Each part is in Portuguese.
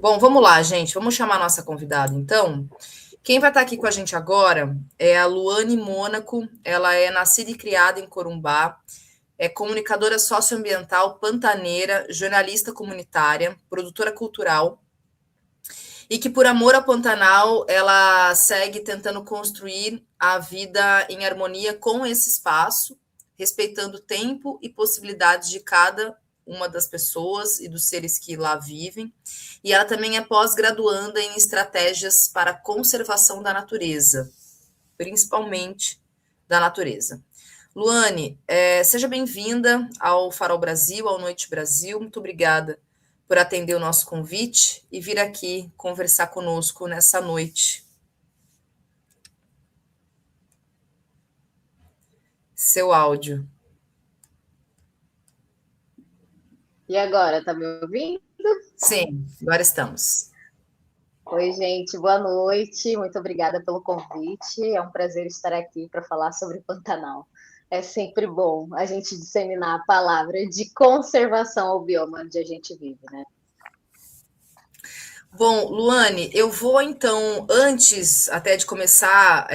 Bom, vamos lá, gente. Vamos chamar a nossa convidada, então. Quem vai estar aqui com a gente agora é a Luane Mônaco. Ela é nascida e criada em Corumbá, é comunicadora socioambiental pantaneira, jornalista comunitária, produtora cultural, e que, por amor ao Pantanal, ela segue tentando construir a vida em harmonia com esse espaço, respeitando o tempo e possibilidades de cada uma das pessoas e dos seres que lá vivem. E ela também é pós-graduanda em estratégias para a conservação da natureza, principalmente da natureza. Luane, seja bem-vinda ao Farol Brasil, ao Noite Brasil. Muito obrigada por atender o nosso convite e vir aqui conversar conosco nessa noite. Seu áudio. E agora, tá me ouvindo? Sim, agora estamos. Oi, gente, boa noite. Muito obrigada pelo convite. É um prazer estar aqui para falar sobre o Pantanal. É sempre bom a gente disseminar a palavra de conservação ao bioma onde a gente vive, né? Bom, Luane, eu vou então, antes até de começar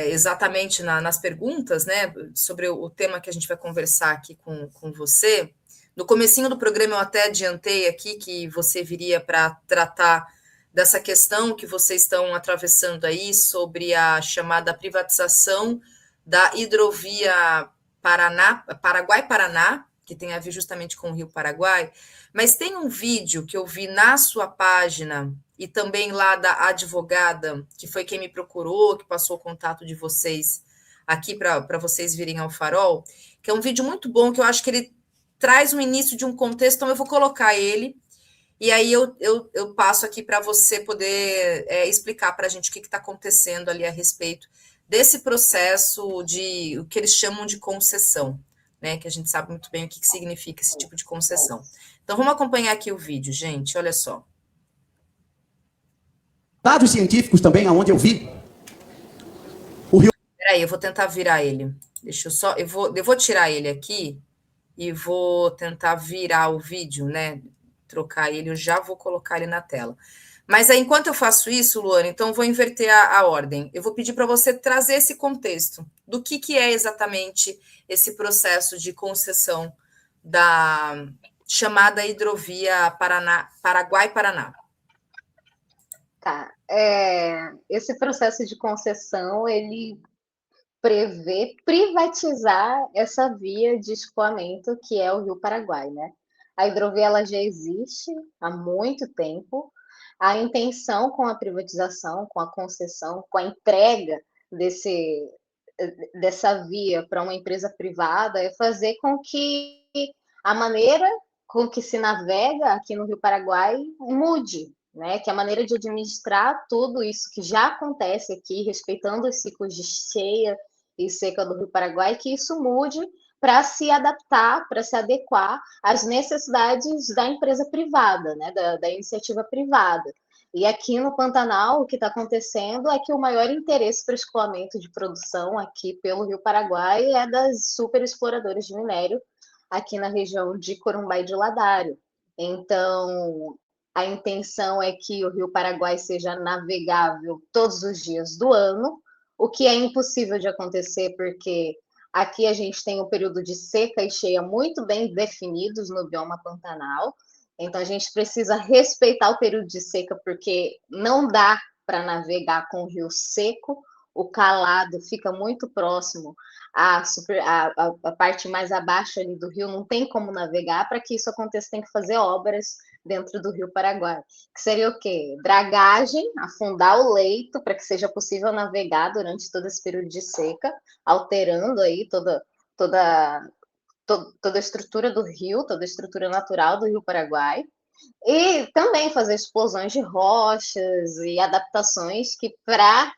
exatamente nas perguntas, né, sobre o tema que a gente vai conversar aqui com você, no comecinho do programa eu até adiantei aqui que você viria para tratar dessa questão que vocês estão atravessando aí sobre a chamada privatização da hidrovia Paraguai-Paraná, que tem a ver justamente com o Rio Paraguai, mas tem um vídeo que eu vi na sua página e também lá da advogada, que foi quem me procurou, que passou o contato de vocês aqui para vocês virem ao Farol, que é um vídeo muito bom, que eu acho que ele traz um início de um contexto, então eu vou colocar ele, e aí eu passo aqui para você poder explicar para a gente o que está acontecendo ali a respeito desse processo de o que eles chamam de concessão, né? Que a gente sabe muito bem o que significa esse tipo de concessão. Então vamos acompanhar aqui o vídeo, gente. Olha só. Dados científicos também, aonde eu vi. Peraí, eu vou tentar virar ele. Deixa eu só. Eu vou tirar ele aqui e vou tentar virar o vídeo, né? Trocar ele, eu já vou colocar ele na tela. Mas aí, enquanto eu faço isso, Luana, então eu vou inverter a ordem. Eu vou pedir para você trazer esse contexto do que é exatamente esse processo de concessão da chamada hidrovia Paraguai-Paraná. Tá. Esse processo de concessão, ele prevê privatizar essa via de escoamento que é o Rio Paraguai, né? A hidrovia ela já existe há muito tempo. A intenção com a privatização, com a concessão, com a entrega desse, dessa via para uma empresa privada é fazer com que a maneira com que se navega aqui no Rio Paraguai mude, né? Que a maneira de administrar tudo isso que já acontece aqui, respeitando os ciclos de cheia e seca do Rio Paraguai, que isso mude para se adaptar, para se adequar às necessidades da empresa privada, né? Da iniciativa privada. E aqui no Pantanal, o que está acontecendo é que o maior interesse para escoamento de produção aqui pelo Rio Paraguai é das superexploradoras de minério aqui na região de Corumbá e de Ladário. Então, a intenção é que o Rio Paraguai seja navegável todos os dias do ano, o que é impossível de acontecer porque aqui a gente tem um período de seca e cheia muito bem definidos no bioma Pantanal. Então a gente precisa respeitar o período de seca, porque não dá para navegar com o rio seco, o calado fica muito próximo à parte mais abaixo ali do rio, não tem como navegar. Para que isso aconteça, tem que fazer obras dentro do Rio Paraguai, que seria o quê? Dragagem, afundar o leito para que seja possível navegar durante todo esse período de seca, alterando aí toda a estrutura do rio, toda a estrutura natural do Rio Paraguai, e também fazer explosões de rochas e adaptações que, para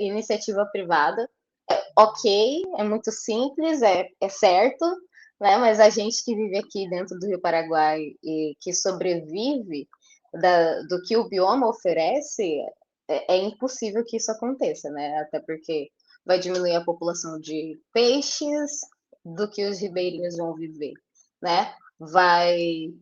iniciativa privada, ok, é muito simples, é certo, né? Mas a gente que vive aqui dentro do Rio Paraguai e que sobrevive do que o bioma oferece, é impossível que isso aconteça, né? Até porque vai diminuir a população de peixes do que os ribeirinhos vão viver, né? Vai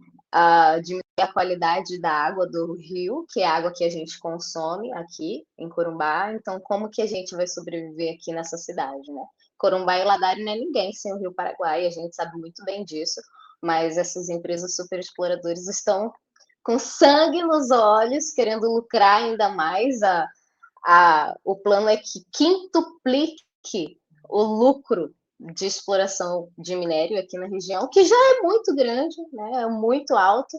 diminuir a qualidade da água do rio, que é a água que a gente consome aqui em Corumbá. Então, como que a gente vai sobreviver aqui nessa cidade, né? Corumbá e Ladari não é ninguém sem o Rio Paraguai, a gente sabe muito bem disso, mas essas empresas superexploradoras estão com sangue nos olhos, querendo lucrar ainda mais. O plano é que quintuplique o lucro de exploração de minério aqui na região, que já é muito grande, né? É muito alto,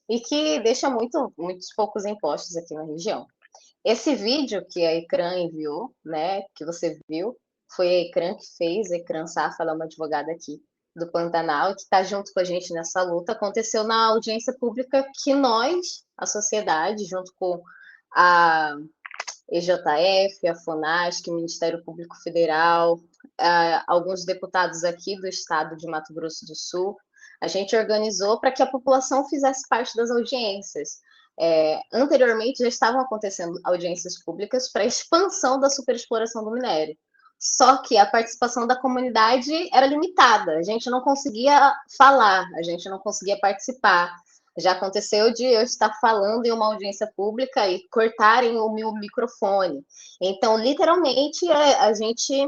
e que deixa muitos poucos impostos aqui na região. Esse vídeo que a Ecrã enviou, né, que você viu, foi a Ecrã que fez, a Ecrã Safa, ela é uma advogada aqui do Pantanal, que está junto com a gente nessa luta. Aconteceu na audiência pública que nós, a sociedade, junto com a EJF, a FUNASC, o Ministério Público Federal, alguns deputados aqui do estado de Mato Grosso do Sul, a gente organizou para que a população fizesse parte das audiências. Anteriormente já estavam acontecendo audiências públicas para a expansão da superexploração do minério. Só que a participação da comunidade era limitada, a gente não conseguia falar, a gente não conseguia participar. Já aconteceu de eu estar falando em uma audiência pública e cortarem o meu microfone. Então, literalmente, a gente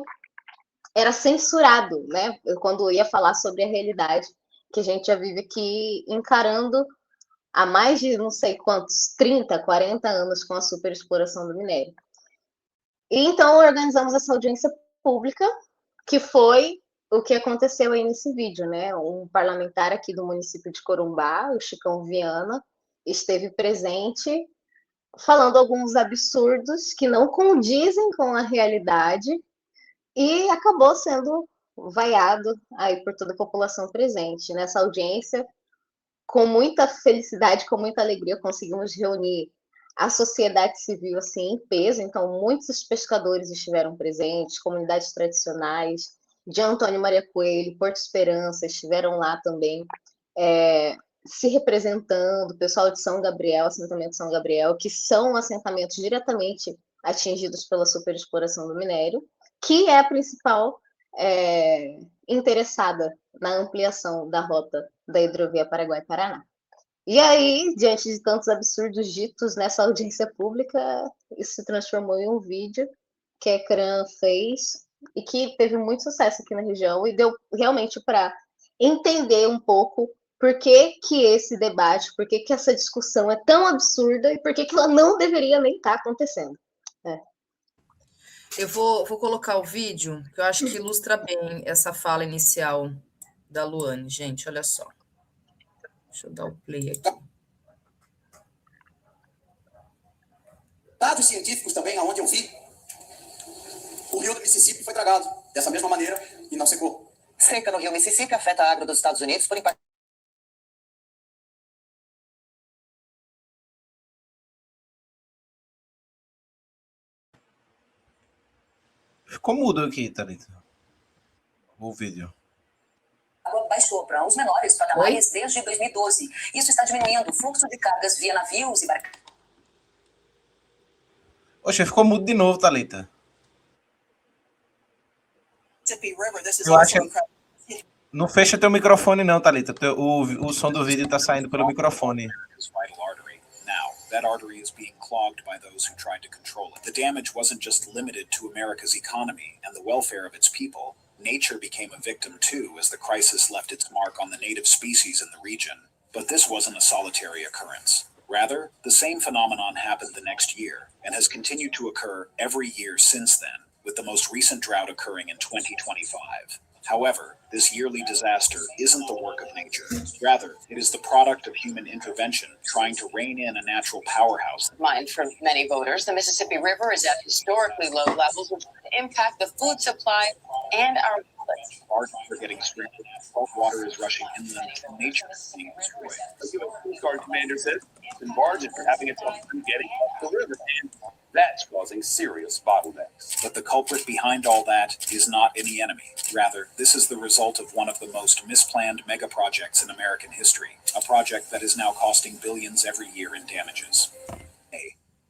era censurado, né? Quando ia falar sobre a realidade que a gente já vive aqui encarando há mais de não sei quantos, 30, 40 anos com a superexploração do minério. E então organizamos essa audiência pública, que foi o que aconteceu aí nesse vídeo, né? Um parlamentar aqui do município de Corumbá, o Chicão Viana, esteve presente falando alguns absurdos que não condizem com a realidade e acabou sendo vaiado aí por toda a população presente. Nessa audiência, com muita felicidade, com muita alegria, conseguimos reunir a sociedade civil assim em peso. Então, muitos pescadores estiveram presentes, comunidades tradicionais, de Antônio Maria Coelho, Porto Esperança, estiveram lá também, se representando, o pessoal de São Gabriel, assentamento de São Gabriel, que são assentamentos diretamente atingidos pela superexploração do minério, que é a principal interessada na ampliação da rota da hidrovia Paraguai-Paraná. E aí, diante de tantos absurdos ditos nessa audiência pública, isso se transformou em um vídeo que a Ecrã fez e que teve muito sucesso aqui na região e deu realmente para entender um pouco por que, que esse debate, por que, que essa discussão é tão absurda e por que, que ela não deveria nem estar acontecendo. Eu vou colocar o vídeo, que eu acho que ilustra bem essa fala inicial da Luane. Gente, olha só. Deixa eu dar o play aqui. Dados científicos também, aonde eu vi, o rio do Mississippi foi dragado dessa mesma maneira e não secou. Seca no rio Mississippi afeta a agro dos Estados Unidos por impacto. Ficou mudo aqui, Thalita. O vídeo. A água baixou para os menores patamares desde 2012. Isso está diminuindo o fluxo de cargas via navios e barcos. Oxe, ficou mudo de novo, Thalita. Eu acho que... Não fecha teu microfone não, Thalita. O som do vídeo está saindo pelo microfone. That artery is being clogged by those who tried to control it. The damage wasn't just limited to America's economy and the welfare of its people. Nature became a victim too as the crisis left its mark on the native species in the region. But this wasn't a solitary occurrence. Rather, the same phenomenon happened the next year and has continued to occur every year since then, with the most recent drought occurring in 2025. However, this yearly disaster isn't the work of nature. Rather, it is the product of human intervention trying to rein in a natural powerhouse. Mind for many voters, the Mississippi River is at historically low levels, which impact the food supply and our wallets. Barges are getting stranded. Salt water is rushing inland, and nature is being destroyed. The U.S. Coast Guard commander says the barges are having a tough time getting off the river, and that's causing serious bottlenecks. But the culprit behind all that is not any enemy. Rather, this is the result of one of the most misplanned mega projects in American history, a project that is now costing billions every year in damages.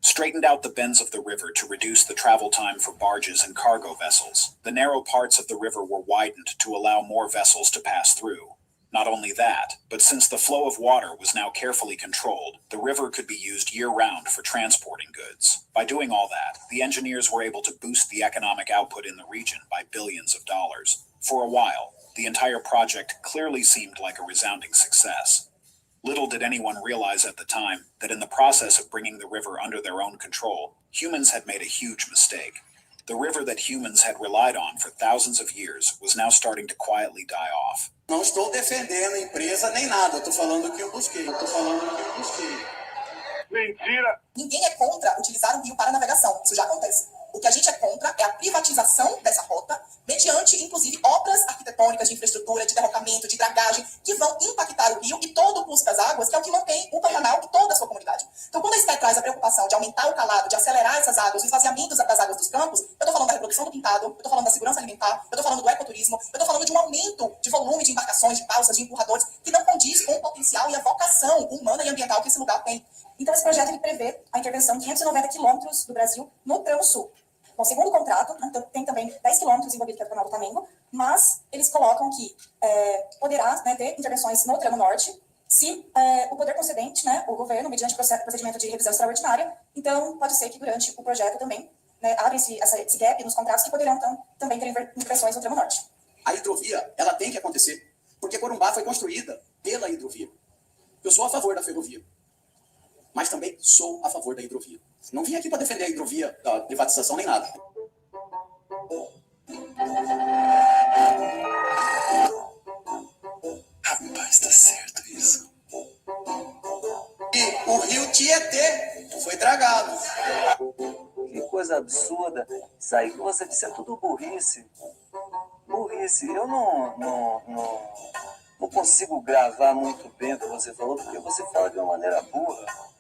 Straightened out the bends of the river to reduce the travel time for barges and cargo vessels. The narrow parts of the river were widened to allow more vessels to pass through. Not only that, but since the flow of water was now carefully controlled, the river could be used year-round for transporting goods. By doing all that, the engineers were able to boost the economic output in the region by billions of dollars. For a while, the entire project clearly seemed like a resounding success. Little did anyone realize at the time that in the process of bringing the river under their own control, humans had made a huge mistake. The river that humans had relied on for thousands of years was now starting to quietly die off. Não estou defendendo a empresa nem nada, eu estou falando o que eu busquei. Mentira! Ninguém é contra utilizar o rio para navegação, isso já acontece. O que a gente é contra é a privatização dessa rota, mediante, inclusive, obras arquitetônicas de infraestrutura, de derrocamento, de dragagem, que vão impactar o rio e todo o curso das águas, que é o que mantém o Pantanal e toda a sua comunidade. Então, quando a SPE traz a preocupação de aumentar o calado, de acelerar essas águas, o esvaziamento das águas dos campos, eu estou falando da reprodução do pintado, eu estou falando da segurança alimentar, eu estou falando do ecoturismo, eu estou falando de um aumento de volume de embarcações, de balsas, de empurradores, que não condiz com o potencial e a vocação humana e ambiental que esse lugar tem. Então, esse projeto ele prevê a intervenção de 590 quilômetros do Brasil no tramo sul. Bom, segundo o contrato, então, tem também 10 quilômetros envolvido, que é o canal do Flamengo, mas eles colocam que poderá ter intervenções no tramo norte, se o poder concedente, o governo, mediante procedimento de revisão extraordinária, então pode ser que durante o projeto também abre esse gap nos contratos que poderão também ter intervenções no tramo norte. A hidrovia, ela tem que acontecer, porque Corumbá foi construída pela hidrovia. Eu sou a favor da ferrovia, mas também sou a favor da hidrovia. Não vim aqui para defender a hidrovia, da privatização, nem nada. Rapaz, tá certo isso. E o rio Tietê foi dragado. Que coisa absurda. Isso aí que você disse é tudo burrice. Burrice. Eu não consigo gravar muito bem o que você falou, porque você fala de uma maneira burra.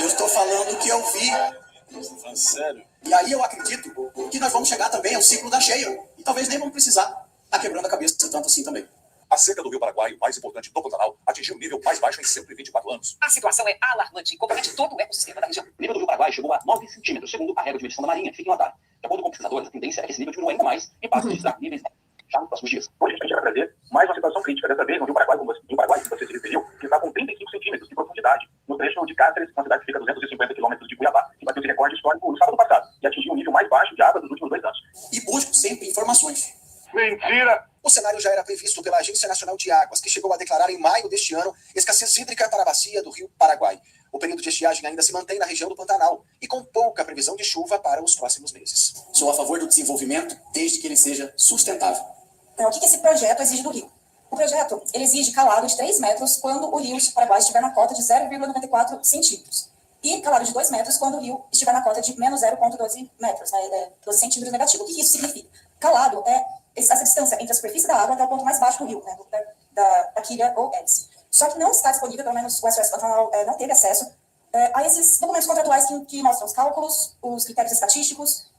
Eu estou falando o que eu vi. Você tá falando sério? E aí eu acredito que nós vamos chegar também ao ciclo da cheia. E talvez nem vamos precisar estar quebrando a cabeça tanto assim também. A seca do Rio Paraguai, o mais importante do Pantanal, atingiu o nível mais baixo em 124 anos. A situação é alarmante e compromete todo o ecossistema da região. O nível do Rio Paraguai chegou a 9 centímetros, segundo a régua de medição da Marinha, que fica em Latar. De acordo com pesquisadores, a tendência é que esse nível diminua ainda mais em parte de níveis já nos próximos dias. Hoje a gente vai trazer mais uma situação crítica, dessa vez no Rio Paraguai, que você se referiu, que está com 35 centímetros de profundidade, no trecho de Cáceres, uma cidade que fica a 250 quilômetros de Cuiabá, que bateu esse recorde histórico no sábado passado, e atingiu o nível mais baixo de água dos últimos 2 anos. E busco sempre informações. Mentira! O cenário já era previsto pela Agência Nacional de Águas, que chegou a declarar em maio deste ano escassez hídrica para a bacia do Rio Paraguai. O período de estiagem ainda se mantém na região do Pantanal e com pouca previsão de chuva para os próximos meses. Sou a favor do desenvolvimento, desde que ele seja sustentável. Então, o que esse projeto exige do rio? O projeto ele exige calado de 3 metros quando o rio Paraguai estiver na cota de 0,94 centímetros. E calado de 2 metros quando o rio estiver na cota de menos 0,12 metros, 12 centímetros negativo. O que isso significa? Calado é essa distância entre a superfície da água até o ponto mais baixo do rio, da quilha ou hélice. Só que não está disponível, pelo menos o SOS Pantanal não teve acesso a esses documentos contratuais que mostram os cálculos, os critérios estatísticos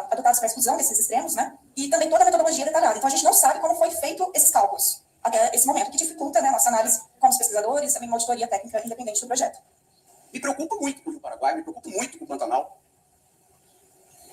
adotados para a exclusão desses extremos, e também toda a metodologia detalhada. Então, a gente não sabe como foi feito esses cálculos até esse momento, que dificulta a nossa análise como os pesquisadores, também uma auditoria técnica independente do projeto. Me preocupa muito com o Rio Paraguai, me preocupa muito com o Pantanal.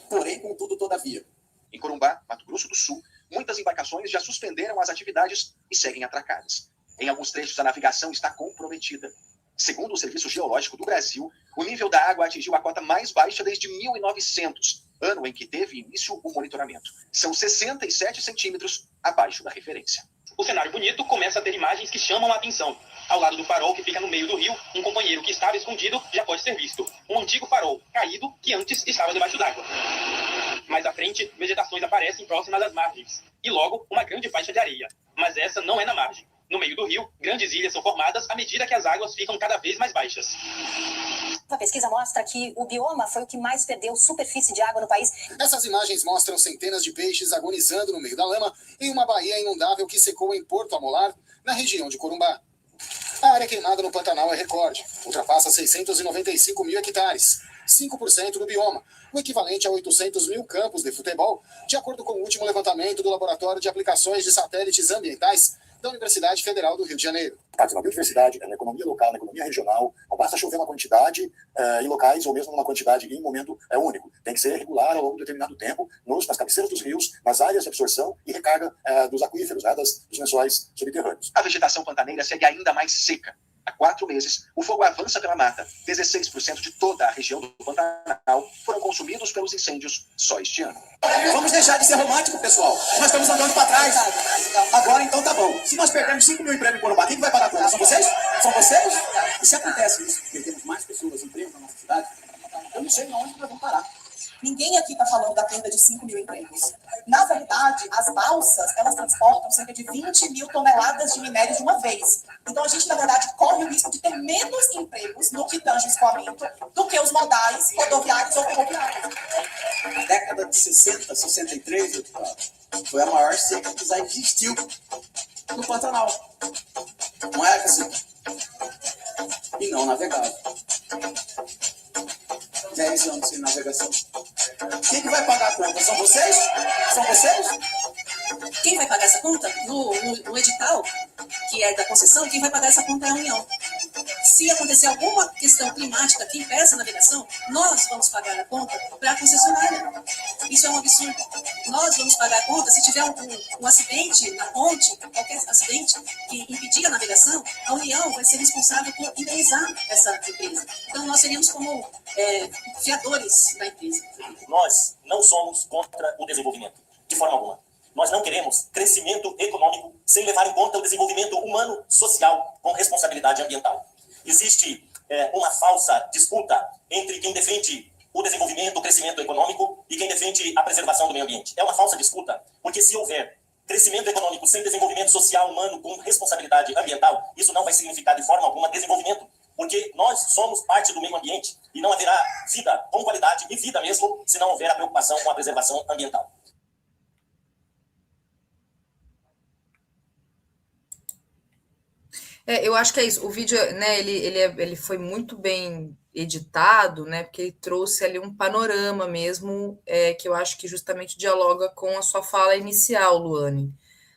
Porém, contudo, todavia. Em Corumbá, Mato Grosso do Sul, muitas embarcações já suspenderam as atividades e seguem atracadas. Em alguns trechos, a navegação está comprometida. Segundo o Serviço Geológico do Brasil, o nível da água atingiu a cota mais baixa desde 1900, ano em que teve início o monitoramento. São 67 centímetros abaixo da referência. O cenário bonito começa a ter imagens que chamam a atenção. Ao lado do farol que fica no meio do rio, um companheiro que estava escondido já pode ser visto. Um antigo farol caído que antes estava debaixo d'água. Mais à frente, vegetações aparecem próximas às margens. E logo, uma grande faixa de areia. Mas essa não é na margem. No meio do rio, grandes ilhas são formadas à medida que as águas ficam cada vez mais baixas. A pesquisa mostra que o bioma foi o que mais perdeu superfície de água no país. Essas imagens mostram centenas de peixes agonizando no meio da lama em uma baía inundável que secou em Porto Amolar, na região de Corumbá. A área queimada no Pantanal é recorde, ultrapassa 695 mil hectares, 5% do bioma, o equivalente a 800 mil campos de futebol, de acordo com o último levantamento do Laboratório de Aplicações de Satélites Ambientais, da Universidade Federal do Rio de Janeiro. Na biodiversidade, na economia local, na economia regional, não basta chover uma quantidade em locais ou mesmo uma quantidade em um momento único. Tem que ser regular ao longo de determinado tempo nas cabeceiras dos rios, nas áreas de absorção e recarga dos aquíferos, dos lençóis subterrâneos. A vegetação pantaneira segue ainda mais seca. Há 4 meses, o fogo avança pela mata. 16% de toda a região do Pantanal foram consumidos pelos incêndios só este ano. Vamos deixar de ser romântico, pessoal. Nós estamos andando para trás. Agora, então, tá bom. Se nós perdermos 5 mil empregos em Corumbá, quem vai pagar a conta? São vocês? São vocês? E se acontece isso, perdemos mais pessoas, empregos na nossa cidade, eu não sei onde nós vamos parar. Ninguém aqui está falando da perda de 5 mil empregos. Na verdade, as balsas, elas transportam cerca de 20 mil toneladas de minério de uma vez. Então, a gente, na verdade, corre o risco de ter menos empregos no que tange o escoamento do que os modais rodoviários ou ferroviários. Na década de 60, 63, foi a maior seca que já existiu no Pantanal. Não é assim? E não navegável. 10 anos sem navegação. Quem que vai pagar a conta? São vocês? São vocês? Quem vai pagar essa conta? No edital, que é da concessão, quem vai pagar essa conta é a União. Se acontecer alguma questão climática que impeça a navegação, nós vamos pagar a conta para a concessionária. Isso é um absurdo. Nós vamos pagar a conta se tiver um acidente na ponte, qualquer acidente que impedir a navegação, a União vai ser responsável por indenizar essa empresa. Então, nós seríamos como fiadores da empresa. Nós não somos contra o desenvolvimento, de forma alguma. Nós não queremos crescimento econômico sem levar em conta o desenvolvimento humano, social, com responsabilidade ambiental. Existe uma falsa disputa entre quem defende o desenvolvimento, o crescimento econômico e quem defende a preservação do meio ambiente. É uma falsa disputa, porque se houver crescimento econômico sem desenvolvimento social, humano, com responsabilidade ambiental, isso não vai significar de forma alguma desenvolvimento, porque nós somos parte do meio ambiente e não haverá vida com qualidade e vida mesmo se não houver a preocupação com a preservação ambiental. Eu acho que é isso. O vídeo, né, ele foi muito bem editado, né, porque ele trouxe ali um panorama mesmo, que eu acho que justamente dialoga com a sua fala inicial, Luane,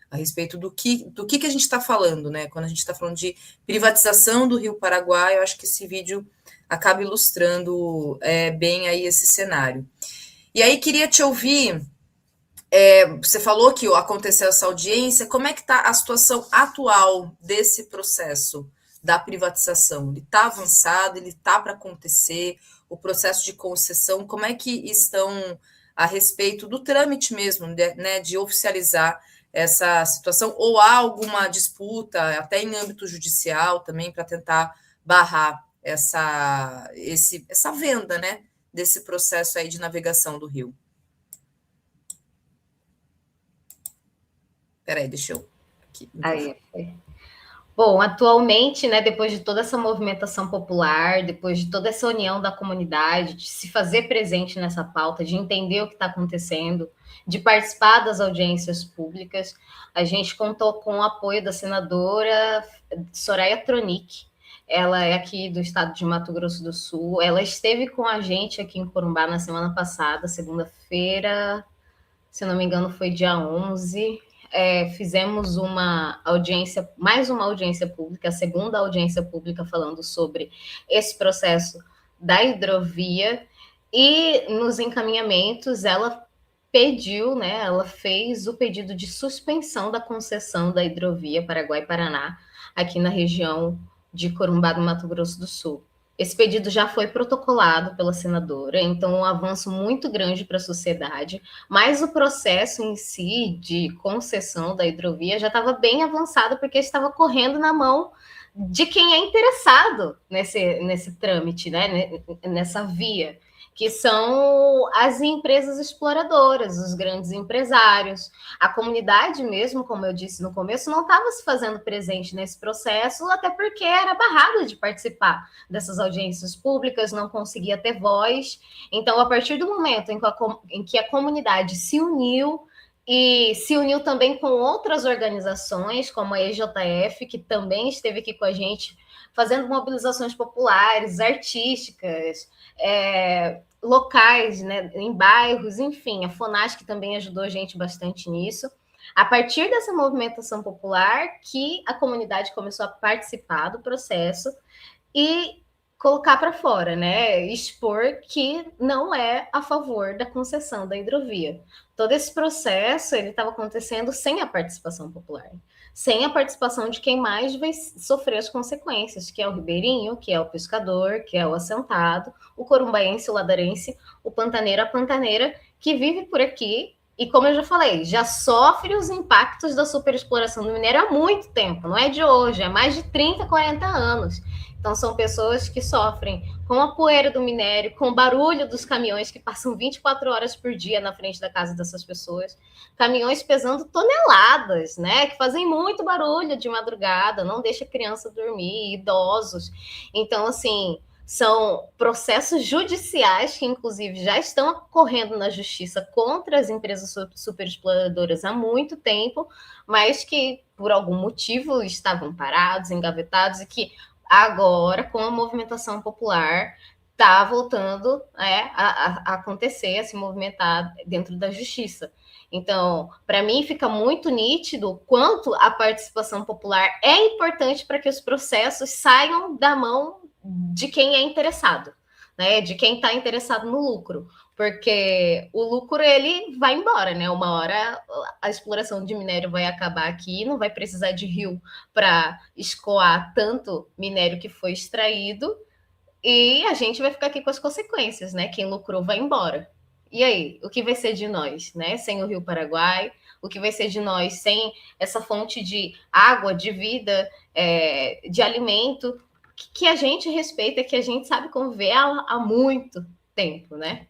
a respeito do que a gente está falando, né? Quando a gente está falando de privatização do Rio Paraguai, eu acho que esse vídeo acaba ilustrando bem aí esse cenário. E aí queria te ouvir. Você falou que aconteceu essa audiência, como é que está a situação atual desse processo da privatização? Ele está avançado, ele está para acontecer, o processo de concessão, como é que estão a respeito do trâmite mesmo, né, de oficializar essa situação, ou há alguma disputa, até em âmbito judicial também, para tentar barrar essa venda, né, desse processo aí de navegação do rio? Peraí, deixa eu... Aqui. Aí. Bom, atualmente, né, depois de toda essa movimentação popular, depois de toda essa união da comunidade, de se fazer presente nessa pauta, de entender o que está acontecendo, de participar das audiências públicas, a gente contou com o apoio da senadora Soraya Tronic. Ela é aqui do estado de Mato Grosso do Sul. Ela esteve com a gente aqui em Corumbá na semana passada, segunda-feira, se não me engano, foi dia 11. Fizemos mais uma audiência pública, a segunda audiência pública falando sobre esse processo da hidrovia, e nos encaminhamentos ela pediu, né, ela fez o pedido de suspensão da concessão da hidrovia Paraguai-Paraná aqui na região de Corumbá do Mato Grosso do Sul. Esse pedido já foi protocolado pela senadora, então um avanço muito grande para a sociedade, mas o processo em si de concessão da hidrovia já estava bem avançado, porque estava correndo na mão de quem é interessado nesse trâmite, né, nessa via, que são as empresas exploradoras, os grandes empresários. A comunidade mesmo, como eu disse no começo, não estava se fazendo presente nesse processo, até porque era barrada de participar dessas audiências públicas, não conseguia ter voz. Então, a partir do momento em que a comunidade se uniu, e se uniu também com outras organizações, como a EJF, que também esteve aqui com a gente, fazendo mobilizações populares, artísticas, locais, né, em bairros, enfim, a FONASC também ajudou a gente bastante nisso. A partir dessa movimentação popular que a comunidade começou a participar do processo e colocar para fora, né? Expor que não é a favor da concessão da hidrovia. Todo esse processo ele estava acontecendo sem a participação popular, sem a participação de quem mais vai sofrer as consequências, que é o ribeirinho, que é o pescador, que é o assentado, o corumbaense, o ladarense, o pantaneiro, a pantaneira, que vive por aqui e, como eu já falei, já sofre os impactos da superexploração do minério há muito tempo, não é de hoje, é mais de 30, 40 anos. Então, são pessoas que sofrem com a poeira do minério, com o barulho dos caminhões que passam 24 horas por dia na frente da casa dessas pessoas, caminhões pesando toneladas, né, que fazem muito barulho de madrugada, não deixa a criança dormir, idosos. Então, assim, são processos judiciais que, inclusive, já estão ocorrendo na justiça contra as empresas superexploradoras há muito tempo, mas que, por algum motivo, estavam parados, engavetados, e que agora, com a movimentação popular, está voltando a acontecer, a se movimentar dentro da justiça. Então, para mim, fica muito nítido quanto a participação popular é importante para que os processos saiam da mão de quem é interessado, né? De quem está interessado no lucro, porque o lucro ele vai embora, né? Uma hora a exploração de minério vai acabar aqui, não vai precisar de rio para escoar tanto minério que foi extraído, e a gente vai ficar aqui com as consequências, né? Quem lucrou vai embora. E aí, o que vai ser de nós, né? Sem o Rio Paraguai, o que vai ser de nós sem essa fonte de água, de vida, de alimento, que a gente respeita, que a gente sabe conviver há muito tempo, né?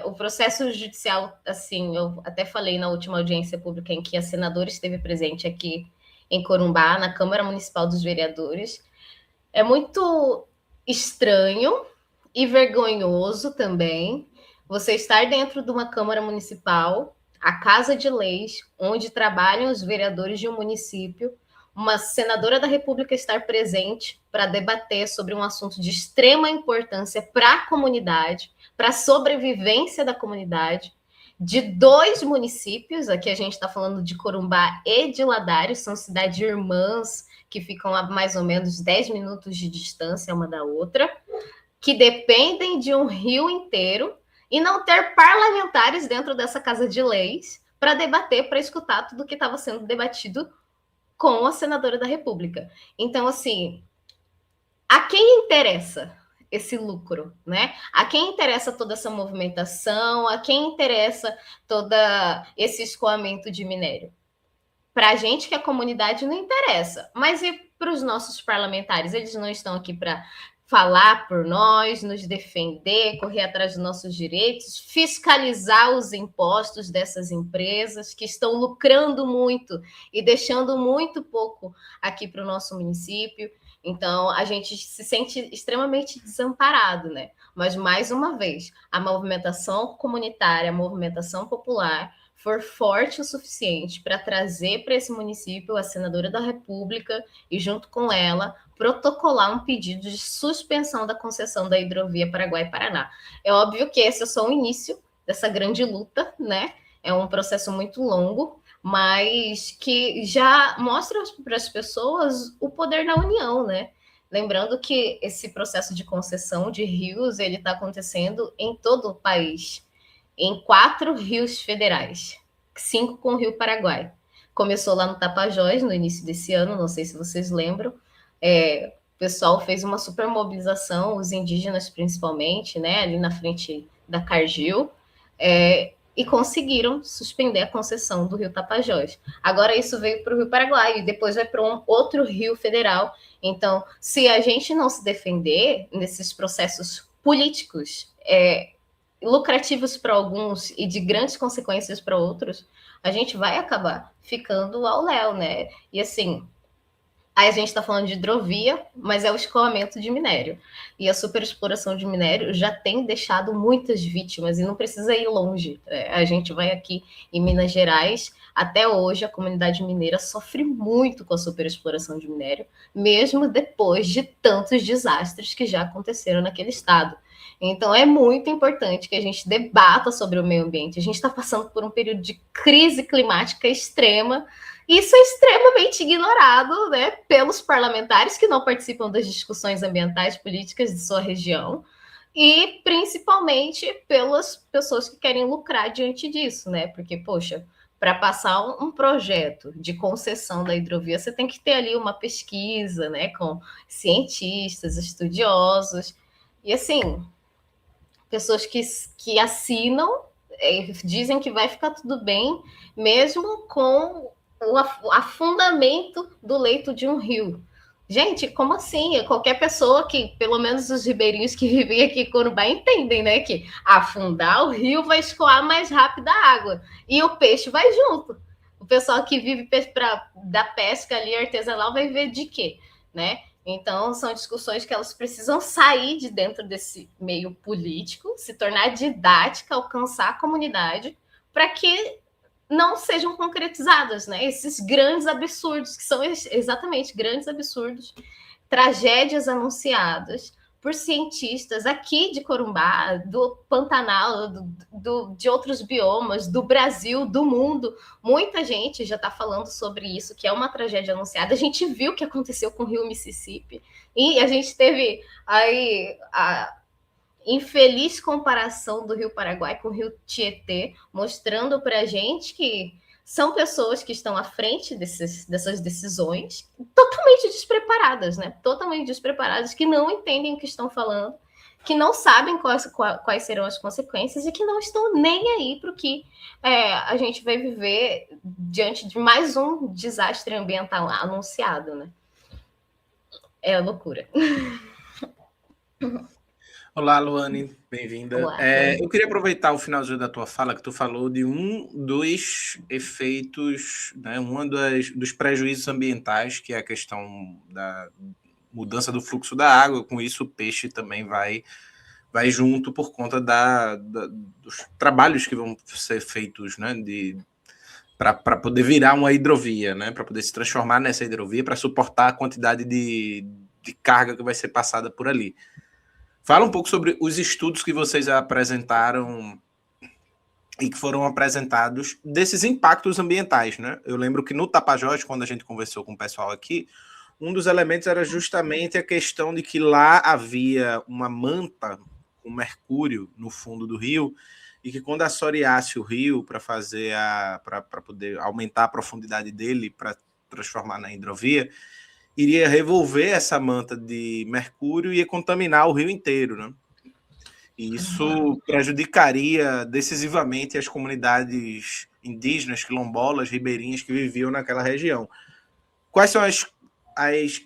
O processo judicial, assim, eu até falei na última audiência pública em que a senadora esteve presente aqui em Corumbá, na Câmara Municipal dos Vereadores, é muito estranho e vergonhoso também você estar dentro de uma Câmara Municipal, a Casa de Leis, onde trabalham os vereadores de um município, uma senadora da República estar presente para debater sobre um assunto de extrema importância para a comunidade, para a sobrevivência da comunidade, de 2 municípios, aqui a gente está falando de Corumbá e de Ladares, são cidades irmãs, que ficam a mais ou menos 10 minutos de distância uma da outra, que dependem de um rio inteiro, e não ter parlamentares dentro dessa Casa de Leis para debater, para escutar tudo o que estava sendo debatido com a senadora da República. Então, assim, a quem interessa esse lucro, né? A quem interessa toda essa movimentação, a quem interessa todo esse escoamento de minério? Para a gente que a comunidade não interessa, mas e para os nossos parlamentares? Eles não estão aqui para falar por nós, nos defender, correr atrás dos nossos direitos, fiscalizar os impostos dessas empresas que estão lucrando muito e deixando muito pouco aqui para o nosso município. Então, a gente se sente extremamente desamparado, né? Mas, mais uma vez, a movimentação comunitária, a movimentação popular for forte o suficiente para trazer para esse município a senadora da República e, junto com ela, protocolar um pedido de suspensão da concessão da hidrovia Paraguai-Paraná. É óbvio que esse é só o início dessa grande luta, né? É um processo muito longo, mas que já mostra para as pessoas o poder da união, né? Lembrando que esse processo de concessão de rios, ele está acontecendo em todo o país, em 4 rios federais, 5 com o Rio Paraguai. Começou lá no Tapajós, no início desse ano, não sei se vocês lembram. O pessoal fez uma super mobilização, os indígenas principalmente, né, ali na frente da Cargill, e conseguiram suspender a concessão do Rio Tapajós. Agora isso veio para o Rio Paraguai e depois vai para um outro rio federal. Então, se a gente não se defender nesses processos políticos, lucrativos para alguns e de grandes consequências para outros, a gente vai acabar ficando ao léu, né? E assim, aí a gente está falando de hidrovia, mas é o escoamento de minério. E a superexploração de minério já tem deixado muitas vítimas, e não precisa ir longe. A gente vai aqui em Minas Gerais, até hoje a comunidade mineira sofre muito com a superexploração de minério, mesmo depois de tantos desastres que já aconteceram naquele estado. Então, é muito importante que a gente debata sobre o meio ambiente. A gente está passando por um período de crise climática extrema. Isso é extremamente ignorado, né, pelos parlamentares que não participam das discussões ambientais políticas de sua região e principalmente pelas pessoas que querem lucrar diante disso, né? Porque, poxa, para passar um projeto de concessão da hidrovia, você tem que ter ali uma pesquisa, né, com cientistas, estudiosos, e assim, pessoas que assinam, dizem que vai ficar tudo bem, mesmo com o afundamento do leito de um rio. Gente, como assim? Qualquer pessoa que, pelo menos os ribeirinhos que vivem aqui em Corumbá, entendem, né? Que afundar o rio vai escoar mais rápido a água. E o peixe vai junto. O pessoal que vive da pesca ali artesanal vai ver de quê, né? Então, são discussões que elas precisam sair de dentro desse meio político, se tornar didática, alcançar a comunidade, para que não sejam concretizadas, né? Esses grandes absurdos, que são exatamente grandes absurdos, tragédias anunciadas por cientistas aqui de Corumbá, do Pantanal, de outros biomas, do Brasil, do mundo. Muita gente já está falando sobre isso, que é uma tragédia anunciada. A gente viu o que aconteceu com o Rio Mississippi, e a gente teve aí a infeliz comparação do Rio Paraguai com o Rio Tietê, mostrando para a gente que são pessoas que estão à frente dessas decisões totalmente despreparadas, né? Totalmente despreparadas, que não entendem o que estão falando, que não sabem quais serão as consequências e que não estão nem aí para o que a gente vai viver diante de mais um desastre ambiental anunciado, né? É loucura. Olá, Luane, bem-vinda. Eu queria aproveitar o finalzinho da tua fala, que tu falou de um dos efeitos, né, dos prejuízos ambientais, que é a questão da mudança do fluxo da água. Com isso, o peixe também vai junto por conta dos trabalhos que vão ser feitos, né, para poder virar uma hidrovia, né, para poder se transformar nessa hidrovia, para suportar a quantidade de carga que vai ser passada por ali. Fala um pouco sobre os estudos que vocês apresentaram e que foram apresentados desses impactos ambientais, né? Eu lembro que no Tapajós, quando a gente conversou com o pessoal aqui, um dos elementos era justamente a questão de que lá havia uma manta com mercúrio no fundo do rio e que quando assoreasse o rio para poder aumentar a profundidade dele para transformar na hidrovia, iria revolver essa manta de mercúrio e ia contaminar o rio inteiro, né? E isso prejudicaria decisivamente as comunidades indígenas, quilombolas, ribeirinhas que viviam naquela região. Quais são as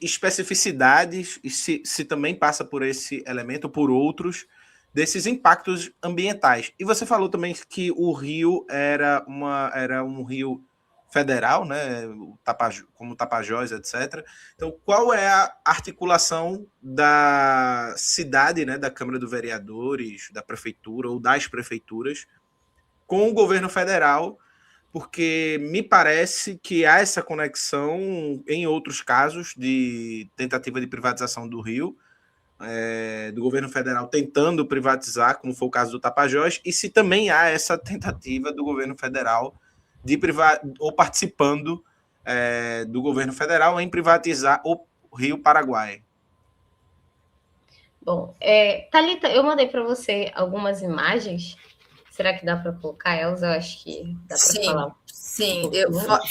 especificidades, e se também passa por esse elemento ou por outros, desses impactos ambientais? E você falou também que o rio era um rio federal, né, como Tapajós, etc. Então, qual é a articulação da cidade, né, da Câmara dos Vereadores, da Prefeitura ou das prefeituras com o governo federal? Porque me parece que há essa conexão em outros casos de tentativa de privatização do rio, do governo federal tentando privatizar, como foi o caso do Tapajós, e se também há essa tentativa do governo federal ou participando do governo federal em privatizar o Rio Paraguai. Bom, Thalita, eu mandei para você algumas imagens. Será que dá para colocar elas? Eu acho que dá para falar. Sim,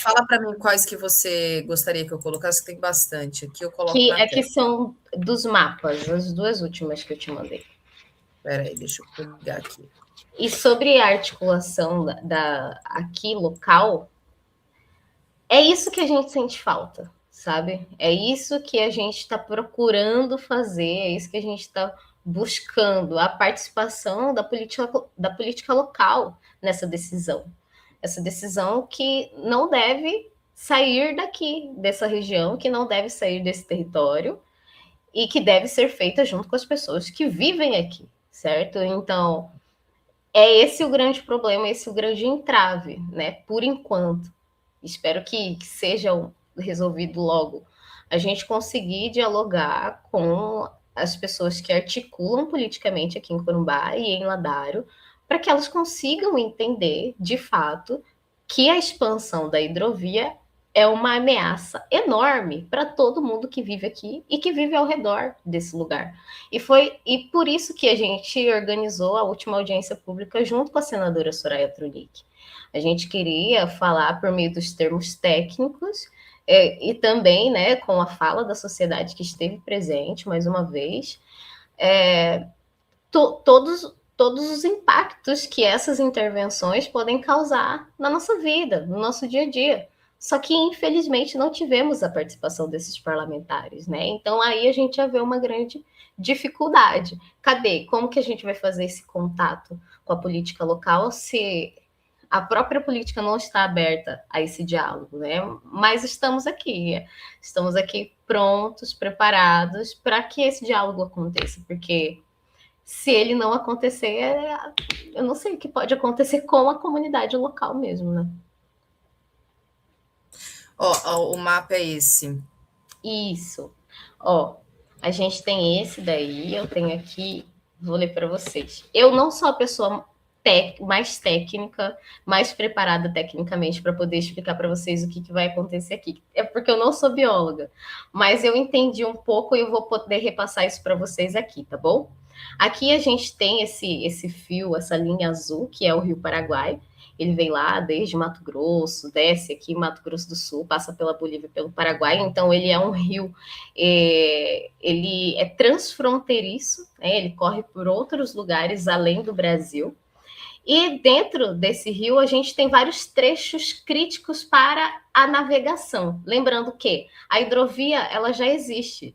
fala para mim quais que você gostaria que eu colocasse, que tem bastante. Aqui eu coloco que são dos mapas, as duas últimas que eu te mandei. Espera aí, deixa eu pegar aqui. E sobre a articulação aqui local, é isso que a gente sente falta, sabe? É isso que a gente está procurando fazer, é isso que a gente está buscando, a participação da política local nessa decisão. Essa decisão que não deve sair daqui, dessa região, que não deve sair desse território e que deve ser feita junto com as pessoas que vivem aqui, certo? Então, é esse o grande problema, esse o grande entrave, né? Por enquanto. Espero que seja resolvido logo. A gente conseguir dialogar com as pessoas que articulam politicamente aqui em Corumbá e em Ladário, para que elas consigam entender, de fato, que a expansão da hidrovia é uma ameaça enorme para todo mundo que vive aqui e que vive ao redor desse lugar. E por isso que a gente organizou a última audiência pública junto com a senadora Soraya Tronic. A gente queria falar por meio dos termos técnicos e também, né, com a fala da sociedade que esteve presente, mais uma vez, todos os impactos que essas intervenções podem causar na nossa vida, no nosso dia a dia. Só que, infelizmente, não tivemos a participação desses parlamentares, né? Então, aí a gente já vê uma grande dificuldade. Cadê? Como que a gente vai fazer esse contato com a política local se a própria política não está aberta a esse diálogo, né? Mas estamos aqui prontos, preparados para que esse diálogo aconteça, porque se ele não acontecer, eu não sei o que pode acontecer com a comunidade local mesmo, né? O mapa é esse. Isso. A gente tem esse daí, eu tenho aqui, vou ler para vocês. Eu não sou a pessoa mais técnica, mais preparada tecnicamente para poder explicar para vocês o que vai acontecer aqui. É porque eu não sou bióloga, mas eu entendi um pouco e eu vou poder repassar isso para vocês aqui, tá bom? Aqui a gente tem esse fio, essa linha azul, que é o Rio Paraguai. Ele vem lá desde Mato Grosso, desce aqui em Mato Grosso do Sul, passa pela Bolívia e pelo Paraguai. Então, ele é um rio, ele é transfronteiriço, né? Ele corre por outros lugares além do Brasil. E dentro desse rio, a gente tem vários trechos críticos para a navegação. Lembrando que a hidrovia, ela já existe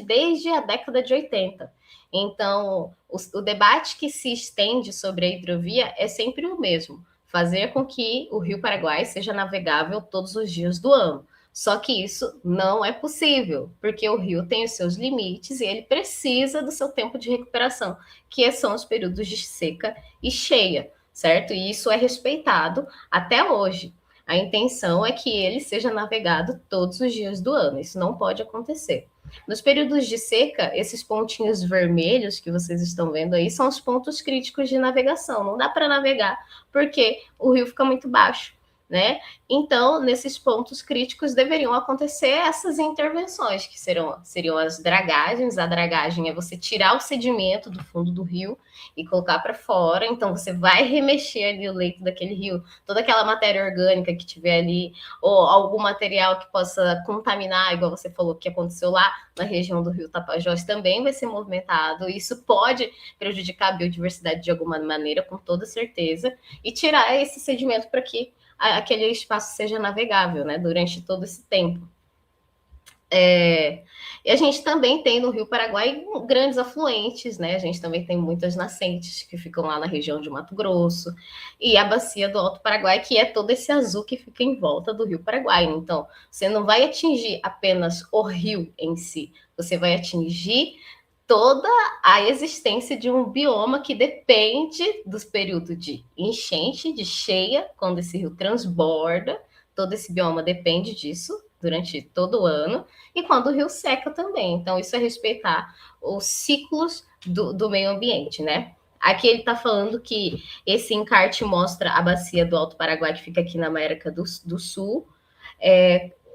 desde a década de 80. Então, o debate que se estende sobre a hidrovia é sempre o mesmo: fazer com que o Rio Paraguai seja navegável todos os dias do ano. Só que isso não é possível, porque o rio tem os seus limites e ele precisa do seu tempo de recuperação, que são os períodos de seca e cheia, certo? E isso é respeitado até hoje. A intenção é que ele seja navegado todos os dias do ano. Isso não pode acontecer. Nos períodos de seca, esses pontinhos vermelhos que vocês estão vendo aí são os pontos críticos de navegação. Não dá para navegar porque o rio fica muito baixo, né? Então, nesses pontos críticos deveriam acontecer essas intervenções, que seriam as dragagens. A dragagem é você tirar o sedimento do fundo do rio e colocar para fora. Então, você vai remexer ali o leito daquele rio, toda aquela matéria orgânica que tiver ali, ou algum material que possa contaminar, igual você falou que aconteceu lá na região do rio Tapajós, também vai ser movimentado. Isso pode prejudicar a biodiversidade de alguma maneira, com toda certeza, e tirar esse sedimento para que aquele espaço seja navegável, né, durante todo esse tempo. E a gente também tem no Rio Paraguai grandes afluentes, né? A gente também tem muitas nascentes que ficam lá na região de Mato Grosso, e a bacia do Alto Paraguai, que é todo esse azul que fica em volta do Rio Paraguai. Então, você não vai atingir apenas o rio em si, você vai atingir toda a existência de um bioma que depende dos períodos de enchente, de cheia, quando esse rio transborda. Todo esse bioma depende disso durante todo o ano, e quando o rio seca também. Então, isso é respeitar os ciclos do meio ambiente, né? Aqui ele está falando que esse encarte mostra a bacia do Alto Paraguai, que fica aqui na América do Sul,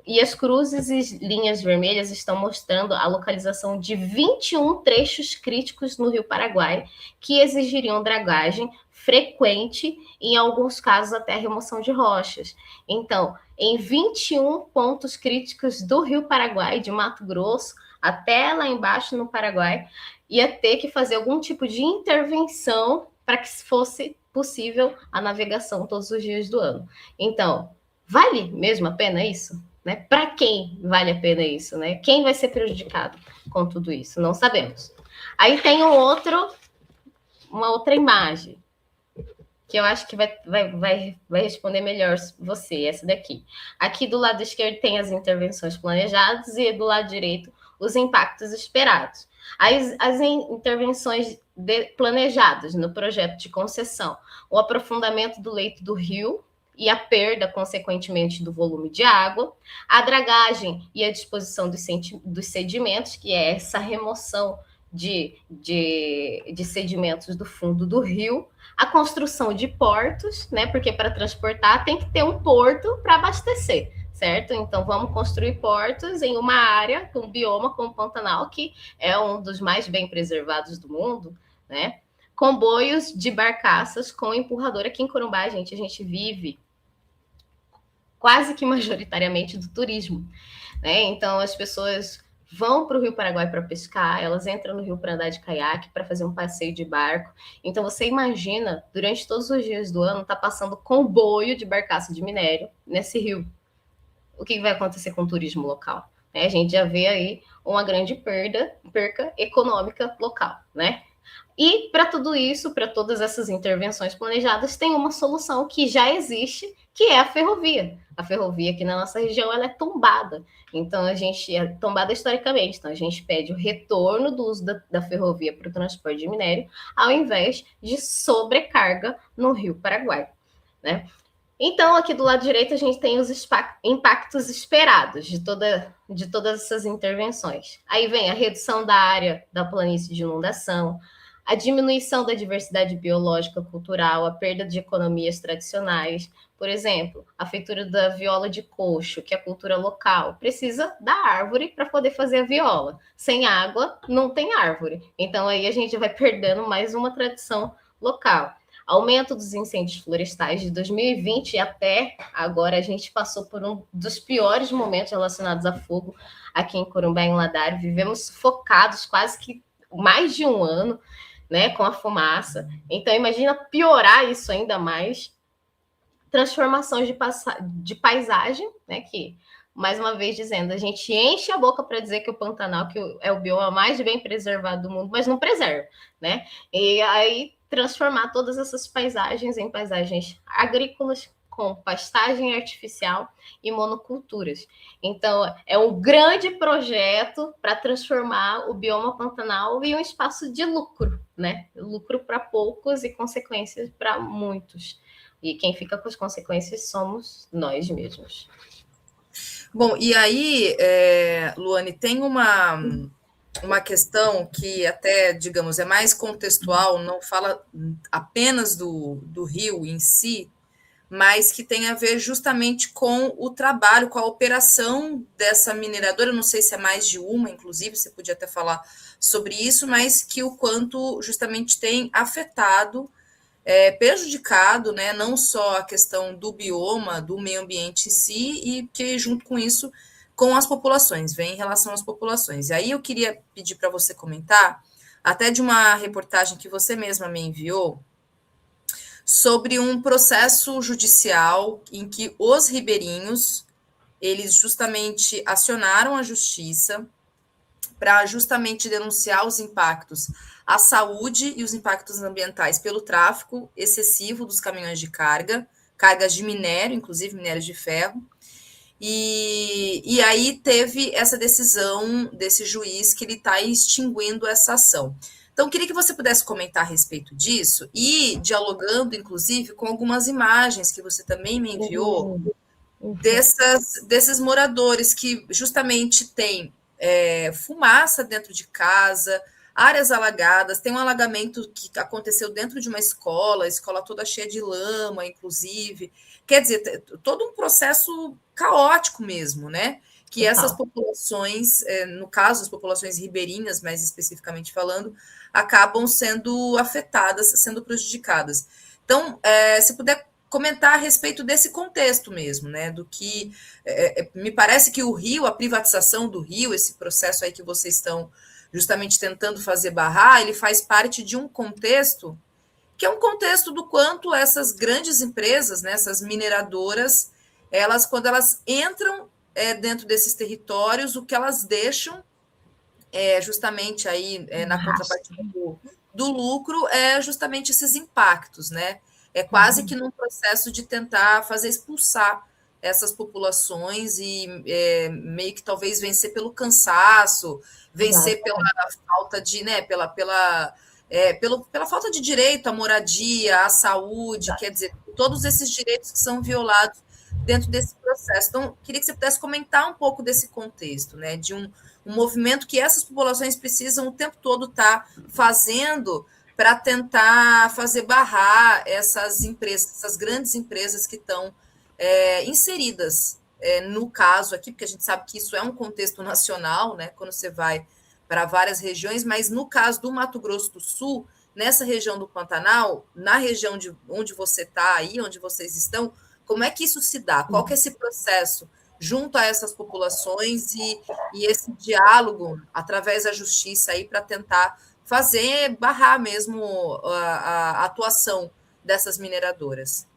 e as cruzes e linhas vermelhas estão mostrando a localização de 21 trechos críticos no Rio Paraguai, que exigiriam dragagem frequente, em alguns casos até a remoção de rochas. Então, em 21 pontos críticos do Rio Paraguai, de Mato Grosso até lá embaixo no Paraguai, ia ter que fazer algum tipo de intervenção para que fosse possível a navegação todos os dias do ano. Então, vale mesmo a pena isso? Né? Para quem vale a pena isso? Né? Quem vai ser prejudicado com tudo isso? Não sabemos. Aí tem uma outra imagem, que eu acho que vai responder melhor você, essa daqui. Aqui do lado esquerdo tem as intervenções planejadas e do lado direito os impactos esperados. As intervenções planejadas no projeto de concessão: o aprofundamento do leito do rio, e a perda, consequentemente, do volume de água, a dragagem e a disposição dos sedimentos, que é essa remoção de sedimentos do fundo do rio, a construção de portos, né? Porque para transportar tem que ter um porto para abastecer, certo? Então vamos construir portos em uma área, um bioma como o Pantanal, que é um dos mais bem preservados do mundo, né? Comboios de barcaças com empurrador. Aqui em Corumbá, gente, a gente vive quase que majoritariamente do turismo, né? Então as pessoas vão para o Rio Paraguai para pescar, elas entram no rio para andar de caiaque, para fazer um passeio de barco. Então você imagina, durante todos os dias do ano, tá passando comboio de barcaça de minério nesse rio. O que vai acontecer com o turismo local? A gente já vê aí uma grande perca econômica local, né? E para tudo isso, para todas essas intervenções planejadas, tem uma solução que já existe, que é a ferrovia. A ferrovia aqui na nossa região ela é tombada. Então, a gente é tombada historicamente. Então, a gente pede o retorno do uso da ferrovia para o transporte de minério, ao invés de sobrecarga no Rio Paraguai, né? Então, aqui do lado direito, a gente tem os impactos esperados de todas essas intervenções. Aí vem a redução da área da planície de inundação, a diminuição da diversidade biológica cultural, a perda de economias tradicionais. Por exemplo, a feitura da viola de coxo, que é a cultura local, precisa da árvore para poder fazer a viola. Sem água, não tem árvore. Então, aí a gente vai perdendo mais uma tradição local. Aumento dos incêndios florestais de 2020 até agora, a gente passou por um dos piores momentos relacionados a fogo aqui em Corumbá, em Ladário. Vivemos sufocados quase que mais de um ano, né, com a fumaça. Então, imagina piorar isso ainda mais. Transformações de paisagem, né, que, mais uma vez dizendo, a gente enche a boca para dizer que o Pantanal que é o bioma mais bem preservado do mundo, mas não preserva, né? E aí transformar todas essas paisagens em paisagens agrícolas com pastagem artificial e monoculturas. Então, é um grande projeto para transformar o bioma Pantanal em um espaço de lucro, né? Lucro para poucos e consequências para muitos. E quem fica com as consequências somos nós mesmos. Bom, e aí, Luane, tem uma questão que até, digamos, é mais contextual, não fala apenas do rio em si, mas que tem a ver justamente com o trabalho, com a operação dessa mineradora. Eu não sei se é mais de uma, inclusive, você podia até falar sobre isso, mas que o quanto justamente tem afetado, prejudicado, né, não só a questão do bioma, do meio ambiente em si, e que junto com isso, com as populações, vem em relação às populações. E aí eu queria pedir para você comentar, até de uma reportagem que você mesma me enviou, sobre um processo judicial em que os ribeirinhos, eles justamente acionaram a justiça para justamente denunciar os impactos à saúde e os impactos ambientais pelo tráfico excessivo dos caminhões de cargas de minério, inclusive minério de ferro. E aí teve essa decisão desse juiz que ele está extinguindo essa ação. Então, queria que você pudesse comentar a respeito disso e dialogando, inclusive, com algumas imagens que você também me enviou desses moradores que justamente têm fumaça dentro de casa, áreas alagadas, tem um alagamento que aconteceu dentro de uma escola, a escola toda cheia de lama, inclusive. Quer dizer, todo um processo caótico mesmo, né? Que essas populações, no caso, as populações ribeirinhas, mais especificamente falando, acabam sendo afetadas, sendo prejudicadas. Então, se puder comentar a respeito desse contexto mesmo, né? Do que me parece que o rio, a privatização do rio, esse processo aí que vocês estão justamente tentando fazer barrar, ele faz parte de um contexto que é um contexto do quanto essas grandes empresas, né, essas mineradoras, elas, quando elas entram dentro desses territórios, o que elas deixam justamente aí na contrapartida do lucro é justamente esses impactos, né? É quase que num processo de tentar fazer expulsar essas populações e meio que talvez vencer pelo cansaço, vencer pela falta de, né, pela pela falta de direito à moradia, à saúde, quer dizer, todos esses direitos que são violados dentro desse processo. Então, queria que você pudesse comentar um pouco desse contexto, né, de um movimento que essas populações precisam o tempo todo estar fazendo para tentar fazer barrar essas empresas, essas grandes empresas que estão inseridas no caso aqui, porque a gente sabe que isso é um contexto nacional, né, quando você vai para várias regiões, mas no caso do Mato Grosso do Sul, nessa região do Pantanal, na região onde você está aí, onde vocês estão, como é que isso se dá? Qual que é esse processo junto a essas populações e esse diálogo através da justiça aí para tentar barrar mesmo a atuação dessas mineradoras?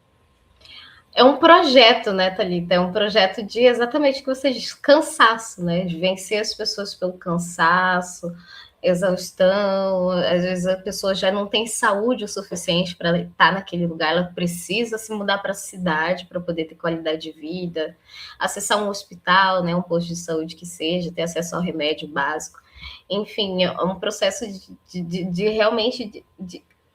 É um projeto, né, Thalita? É um projeto de exatamente o que você diz, cansaço, né? De vencer as pessoas pelo cansaço, exaustão. Às vezes a pessoa já não tem saúde o suficiente para estar naquele lugar, ela precisa se mudar para a cidade para poder ter qualidade de vida, acessar um hospital, né, um posto de saúde que seja, ter acesso ao remédio básico. Enfim, é um processo de realmente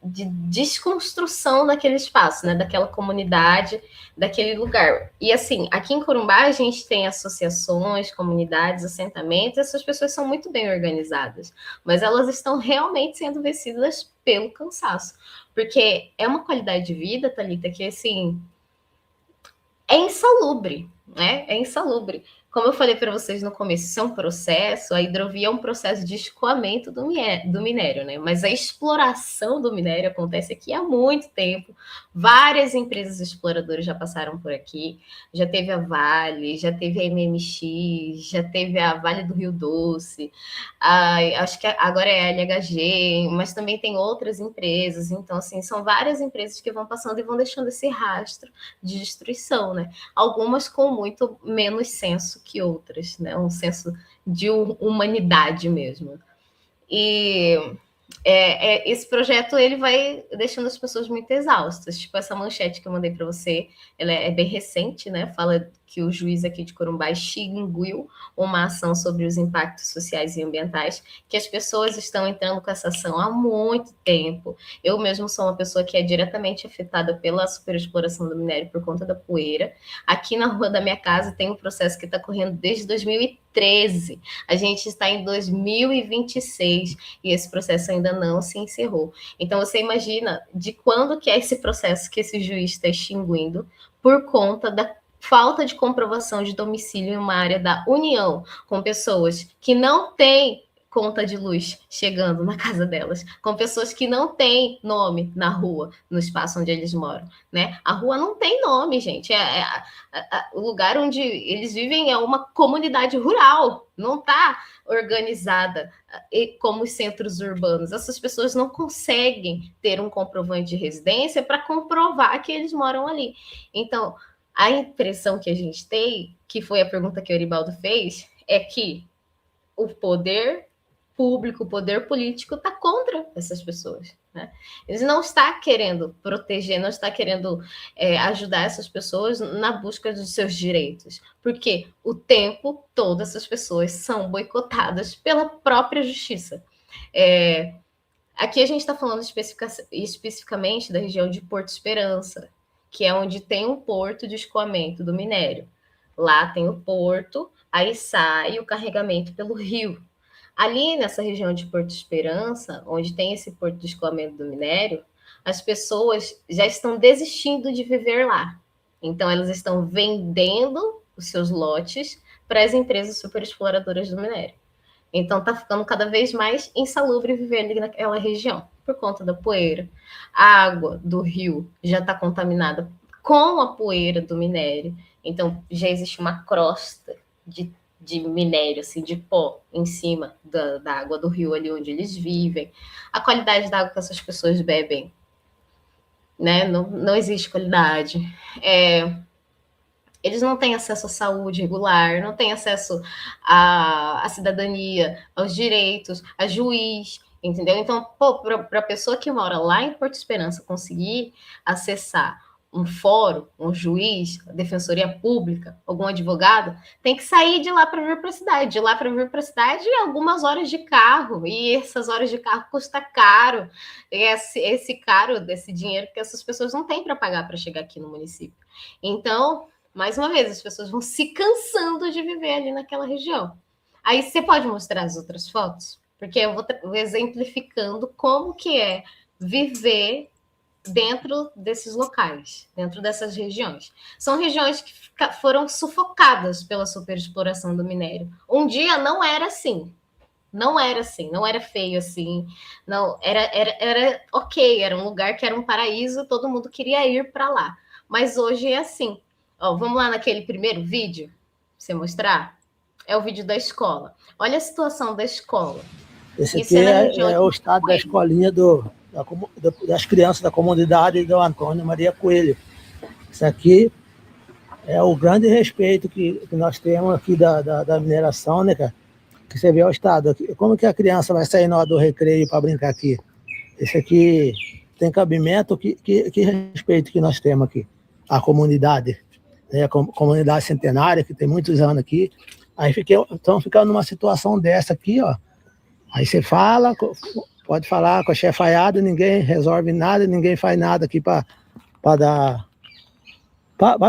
de desconstrução daquele espaço, né, daquela comunidade, daquele lugar. E assim, aqui em Corumbá a gente tem associações, comunidades, assentamentos, essas pessoas são muito bem organizadas, mas elas estão realmente sendo vencidas pelo cansaço, porque é uma qualidade de vida, Thalita, que assim, é insalubre, né? É insalubre. Como eu falei para vocês no começo, isso é um processo, a hidrovia é um processo de escoamento do minério, né? Mas a exploração do minério acontece aqui há muito tempo. Várias empresas exploradoras já passaram por aqui. Já teve a Vale, já teve a MMX, já teve a Vale do Rio Doce, acho que agora é a LHG, mas também tem outras empresas. Então, assim, são várias empresas que vão passando e vão deixando esse rastro de destruição, né? Algumas com muito menos senso que outras, né? Um senso de humanidade mesmo. E esse projeto ele vai deixando as pessoas muito exaustas. Tipo, essa manchete que eu mandei para você, ela é bem recente, né? Fala que o juiz aqui de Corumbá extinguiu uma ação sobre os impactos sociais e ambientais, que as pessoas estão entrando com essa ação há muito tempo. Eu mesmo sou uma pessoa que é diretamente afetada pela superexploração do minério por conta da poeira. Aqui na rua da minha casa tem um processo que está correndo desde 2013. A gente está em 2026 e esse processo ainda não se encerrou. Então, você imagina de quando que é esse processo que esse juiz está extinguindo por conta da falta de comprovação de domicílio em uma área da União, com pessoas que não têm conta de luz chegando na casa delas, com pessoas que não têm nome na rua, no espaço onde eles moram, né? A rua não tem nome, gente. O lugar onde eles vivem é uma comunidade rural, não está organizada como os centros urbanos. Essas pessoas não conseguem ter um comprovante de residência para comprovar que eles moram ali. Então, a impressão que a gente tem, que foi a pergunta que o Eribaldo fez, é que o poder público, o poder político está contra essas pessoas, né? Eles não está querendo proteger, não está querendo ajudar essas pessoas na busca dos seus direitos, porque o tempo todo essas pessoas são boicotadas pela própria justiça. Aqui a gente está falando especificamente da região de Porto Esperança, que é onde tem um porto de escoamento do minério. Lá tem o porto, aí sai o carregamento pelo rio. Ali nessa região de Porto Esperança, onde tem esse porto de escoamento do minério, as pessoas já estão desistindo de viver lá. Então, elas estão vendendo os seus lotes para as empresas superexploradoras do minério. Então, está ficando cada vez mais insalubre viver ali naquela região, por conta da poeira. A água do rio já está contaminada com a poeira do minério. Então, já existe uma crosta de minério, assim, de pó em cima da água do rio ali onde eles vivem. A qualidade da água que essas pessoas bebem, né? Não existe qualidade. Eles não têm acesso à saúde regular, não têm acesso à cidadania, aos direitos, a juiz, entendeu? Então, para a pessoa que mora lá em Porto Esperança conseguir acessar um fórum, um juiz, a defensoria pública, algum advogado, tem que sair de lá para vir para a cidade. De lá para vir para a cidade, algumas horas de carro, e essas horas de carro custa caro. Esse caro, desse dinheiro que essas pessoas não têm para pagar para chegar aqui no município. Então, mais uma vez, as pessoas vão se cansando de viver ali naquela região. Aí você pode mostrar as outras fotos? Porque eu vou exemplificando como que é viver dentro desses locais, dentro dessas regiões. São regiões que foram sufocadas pela superexploração do minério. Um dia não era assim. Não era assim, não era feio assim. Não, era ok, era um lugar que era um paraíso, todo mundo queria ir para lá. Mas hoje é assim. Ó, vamos lá naquele primeiro vídeo, pra você mostrar? É o vídeo da escola. Olha a situação da escola. Esse aqui é o estado da escolinha das crianças da comunidade do Antônio Maria Coelho. Isso aqui é o grande respeito que nós temos aqui da mineração, né, cara? Que você vê o estado. Como que a criança vai sair na hora do recreio para brincar aqui? Esse aqui tem cabimento, que respeito que nós temos aqui. A comunidade, né? A comunidade centenária, que tem muitos anos aqui. Aí estamos ficando numa situação dessa aqui, ó. Aí você fala, pode falar com a chefaiada, ninguém resolve nada, ninguém faz nada aqui para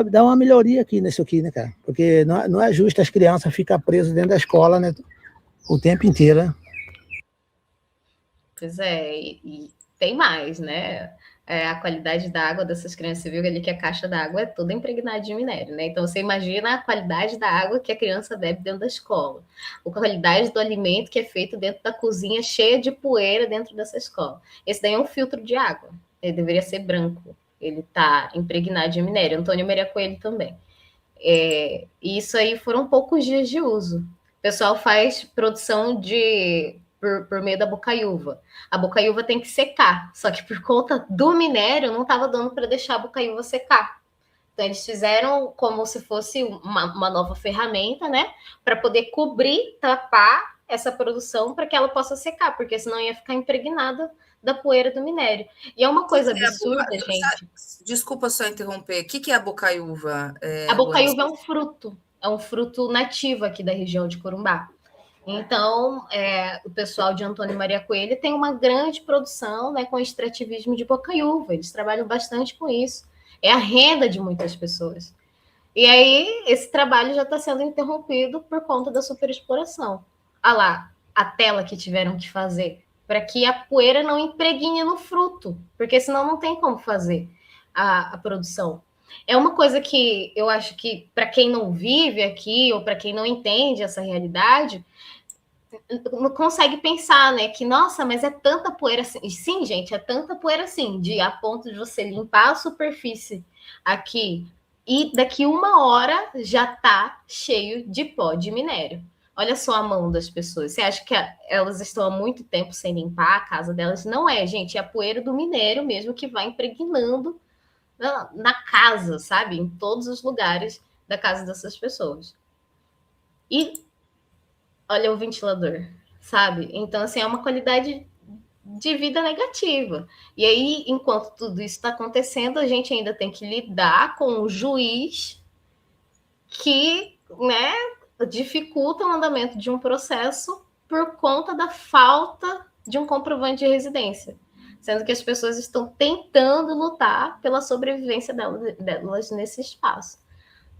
dar uma melhoria aqui nisso aqui, né, cara? Porque não é justo as crianças ficarem presas dentro da escola, né, o tempo inteiro, né? Pois é, e tem mais, né? A qualidade da água dessas crianças, você viu ali que a caixa d'água é toda impregnada de minério, né? Então você imagina a qualidade da água que a criança bebe dentro da escola, a qualidade do alimento que é feito dentro da cozinha cheia de poeira dentro dessa escola. Esse daí é um filtro de água, ele deveria ser branco, ele está impregnado de minério. Antônio Maria Coelho também. E isso aí foram poucos dias de uso. O pessoal faz produção por meio da bocaiúva. A bocaiúva tem que secar, só que por conta do minério não estava dando para deixar a bocaiúva secar. Então eles fizeram como se fosse uma nova ferramenta, né, para poder cobrir, tapar essa produção para que ela possa secar, porque senão ia ficar impregnada da poeira do minério. E é uma coisa absurda, gente. Desculpa só interromper. O que é a bocaiúva? A bocaiúva é um fruto nativo aqui da região de Corumbá. Então, o pessoal de Antônio Maria Coelho tem uma grande produção, né, com extrativismo de bocaiúva. Eles trabalham bastante com isso. É a renda de muitas pessoas. E aí, esse trabalho já está sendo interrompido por conta da superexploração. Olha lá, a tela que tiveram que fazer, para que a poeira não impregne no fruto, porque senão não tem como fazer a produção. É uma coisa que eu acho que, para quem não vive aqui, ou para quem não entende essa realidade, não consegue pensar, né? Que, nossa, mas é tanta poeira assim. Sim, gente, é tanta poeira assim, a ponto de você limpar a superfície aqui e daqui 1 hora já tá cheio de pó de minério. Olha só a mão das pessoas. Você acha que elas estão há muito tempo sem limpar a casa delas? Não é, gente. É a poeira do minério mesmo que vai impregnando na casa, sabe? Em todos os lugares da casa dessas pessoas. E olha o ventilador, sabe? Então, assim, é uma qualidade de vida negativa. E aí, enquanto tudo isso está acontecendo, a gente ainda tem que lidar com o juiz que, né, dificulta o andamento de um processo por conta da falta de um comprovante de residência, sendo que as pessoas estão tentando lutar pela sobrevivência delas nesse espaço.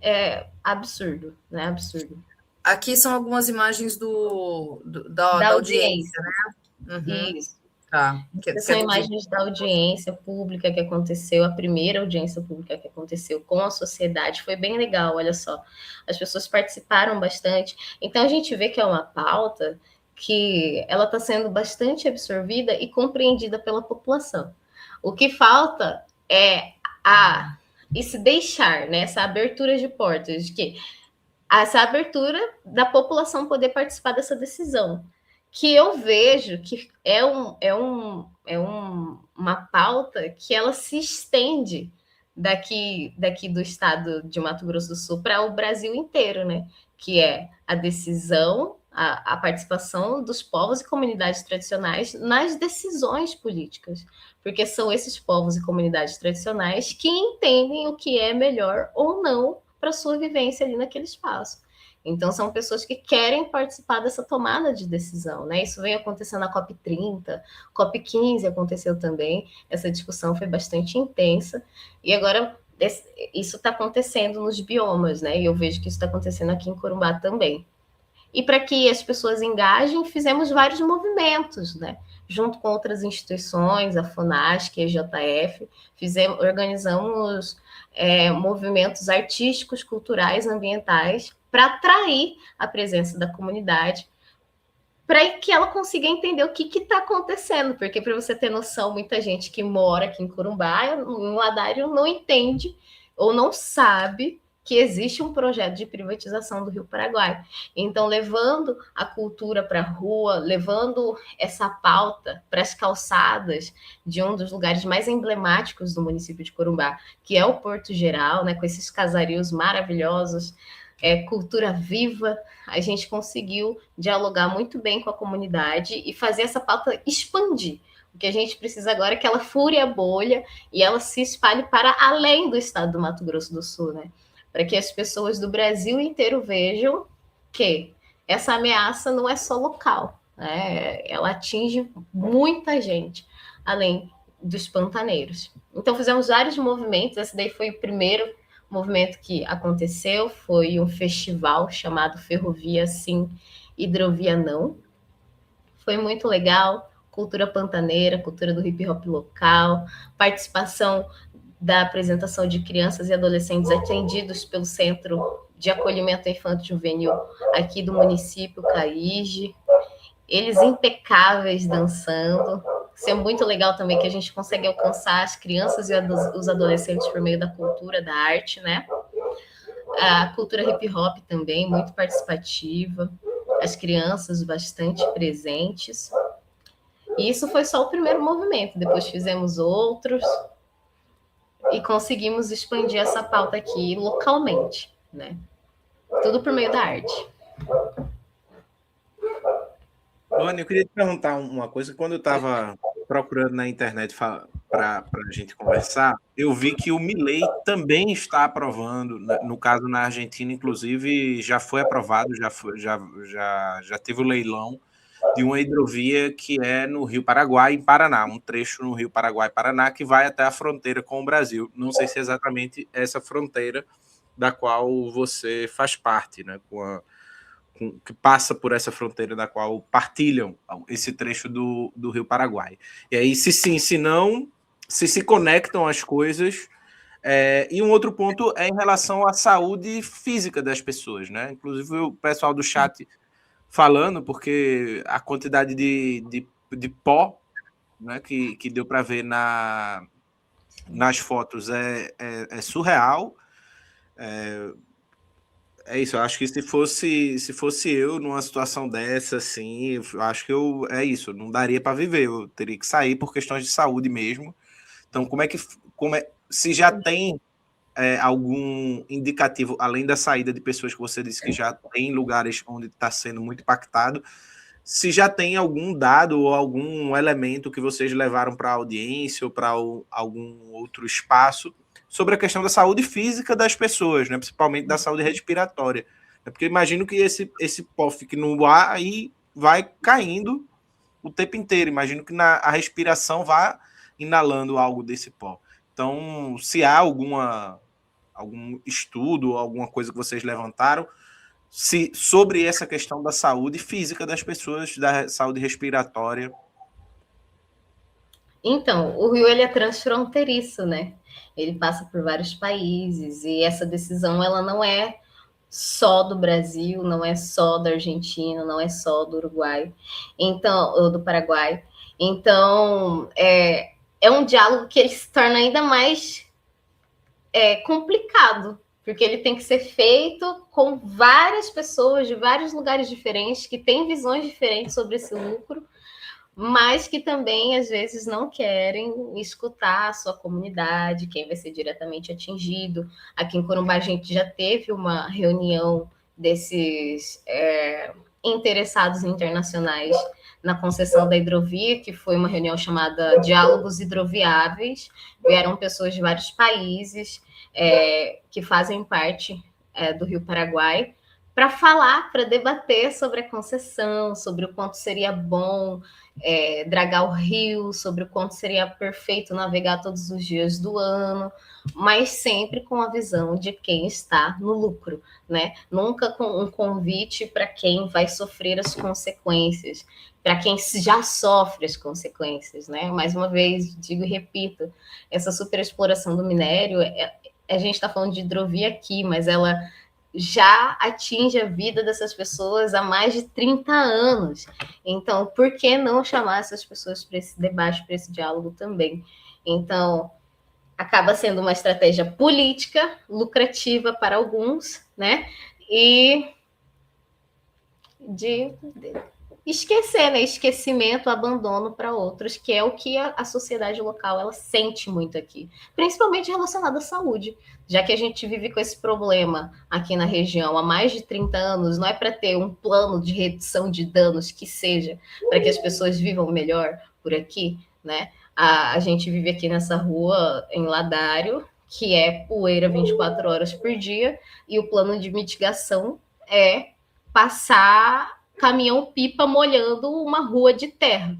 É absurdo, né? Absurdo. Aqui são algumas imagens da audiência, né? Uhum. Isso. Tá. São imagens da audiência pública que aconteceu, a primeira audiência pública que aconteceu com a sociedade. Foi bem legal, olha só. As pessoas participaram bastante. Então, a gente vê que é uma pauta que ela está sendo bastante absorvida e compreendida pela população. O que falta é esse deixar, né, essa abertura de portas, de que essa abertura da população poder participar dessa decisão, que eu vejo que é uma pauta que ela se estende daqui do estado de Mato Grosso do Sul para o Brasil inteiro, né? Que é a decisão a participação dos povos e comunidades tradicionais nas decisões políticas, porque são esses povos e comunidades tradicionais que entendem o que é melhor ou não para sua vivência ali naquele espaço. Então, são pessoas que querem participar dessa tomada de decisão, né? Isso vem acontecendo na COP30, COP15 aconteceu também, essa discussão foi bastante intensa, e agora isso está acontecendo nos biomas, né? E eu vejo que isso está acontecendo aqui em Corumbá também. E para que as pessoas engajem, fizemos vários movimentos, né? Junto com outras instituições, a FUNASC, a EJF, organizamos movimentos artísticos, culturais, ambientais, para atrair a presença da comunidade, para que ela consiga entender o que está acontecendo, porque, para você ter noção, muita gente que mora aqui em Corumbá, em Ladário, não entende ou não sabe que existe um projeto de privatização do Rio Paraguai. Então, levando a cultura para a rua, levando essa pauta para as calçadas de um dos lugares mais emblemáticos do município de Corumbá, que é o Porto Geral, né, com esses casarios maravilhosos, cultura viva, a gente conseguiu dialogar muito bem com a comunidade e fazer essa pauta expandir. O que a gente precisa agora é que ela fure a bolha e ela se espalhe para além do estado do Mato Grosso do Sul, né? Para que as pessoas do Brasil inteiro vejam que essa ameaça não é só local, né? Ela atinge muita gente, além dos pantaneiros. Então, fizemos vários movimentos, esse daí foi o primeiro movimento que aconteceu, foi um festival chamado Ferrovia Sim, Hidrovia Não. Foi muito legal, cultura pantaneira, cultura do hip hop local, participação da apresentação de crianças e adolescentes atendidos pelo Centro de Acolhimento Infantil Juvenil aqui do município, CAIGE. Eles impecáveis dançando. Isso é muito legal também, que a gente consegue alcançar as crianças e os adolescentes por meio da cultura, da arte, né? A cultura hip hop também, muito participativa. As crianças bastante presentes. E isso foi só o primeiro movimento. Depois fizemos outros e conseguimos expandir essa pauta aqui localmente, né? Tudo por meio da arte. Luane, eu queria te perguntar uma coisa. Quando eu estava procurando na internet para a gente conversar, eu vi que o Milei também está aprovando, no caso na Argentina, inclusive, já foi aprovado, já teve o leilão de uma hidrovia que é no Rio Paraguai, em Paraná, um trecho no Rio Paraguai-Paraná que vai até a fronteira com o Brasil. Não sei se é exatamente essa fronteira da qual você faz parte, né? Que passa por essa fronteira da qual partilham esse trecho do Rio Paraguai. E aí, se sim, se não, se conectam as coisas. E um outro ponto é em relação à saúde física das pessoas, né? Inclusive o pessoal do chat falando, porque a quantidade de pó, né, que deu para ver nas fotos é surreal. É isso, eu acho que se fosse eu numa situação dessa, assim, eu acho que é isso, não daria para viver, eu teria que sair por questões de saúde mesmo. Então, se já tem algum indicativo, além da saída de pessoas que você disse que já tem lugares onde está sendo muito impactado, se já tem algum dado ou algum elemento que vocês levaram para a audiência ou para algum outro espaço sobre a questão da saúde física das pessoas, né? Principalmente da saúde respiratória. Porque imagino que esse pó fique no ar e vai caindo o tempo inteiro. Imagino que a respiração vá inalando algo desse pó. Então, se há algum estudo ou alguma coisa que vocês levantaram sobre essa questão da saúde física das pessoas, da saúde respiratória. Então, o Rio ele é transfronteiriço, né? Ele passa por vários países e essa decisão ela não é só do Brasil, não é só da Argentina, não é só do Uruguai, então, ou do Paraguai. Então, é um diálogo que ele se torna ainda mais complicado, porque ele tem que ser feito com várias pessoas de vários lugares diferentes, que têm visões diferentes sobre esse lucro, mas que também, às vezes, não querem escutar a sua comunidade, quem vai ser diretamente atingido. Aqui em Corumbá, a gente já teve uma reunião desses interessados internacionais na concessão da hidrovia, que foi uma reunião chamada Diálogos Hidroviáveis. Vieram pessoas de vários países que fazem parte do Rio Paraguai, para falar, para debater sobre a concessão, sobre o quanto seria bom dragar o rio, sobre o quanto seria perfeito navegar todos os dias do ano, mas sempre com a visão de quem está no lucro, né? Nunca com um convite para quem vai sofrer as consequências, para quem já sofre as consequências, né? Mais uma vez, digo e repito, essa superexploração do minério, a gente está falando de hidrovia aqui, mas ela já atinge a vida dessas pessoas há mais de 30 anos. Então, por que não chamar essas pessoas para esse debate, para esse diálogo também? Então, acaba sendo uma estratégia política, lucrativa para alguns, né? E de esquecer, né? Esquecimento, abandono para outros, que é o que a sociedade local ela sente muito aqui, principalmente relacionado à saúde, já que a gente vive com esse problema aqui na região há mais de 30 anos, não é para ter um plano de redução de danos que seja para que as pessoas vivam melhor por aqui, né? A gente vive aqui nessa rua em Ladário, que é poeira 24 horas por dia, e o plano de mitigação é passar caminhão-pipa molhando uma rua de terra.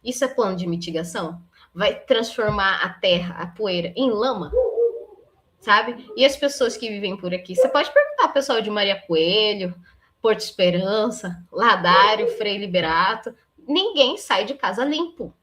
Isso é plano de mitigação? Vai transformar a terra, a poeira, em lama? Sabe? E as pessoas que vivem por aqui? Você pode perguntar ao pessoal de Maria Coelho, Porto Esperança, Ladário, Frei Liberato. Ninguém sai de casa limpo.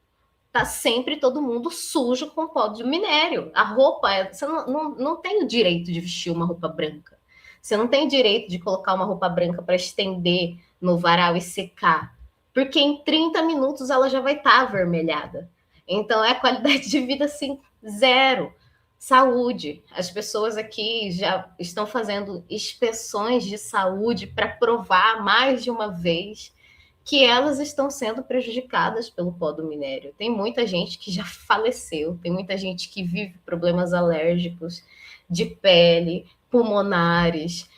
Tá sempre todo mundo sujo com pó de minério. A roupa, você não tem o direito de vestir uma roupa branca. Você não tem o direito de colocar uma roupa branca para estender no varal e secar, porque em 30 minutos ela já vai estar avermelhada. Então, é qualidade de vida, assim, zero. Saúde. As pessoas aqui já estão fazendo inspeções de saúde para provar mais de uma vez que elas estão sendo prejudicadas pelo pó do minério. Tem muita gente que já faleceu, tem muita gente que vive problemas alérgicos de pele, pulmonares.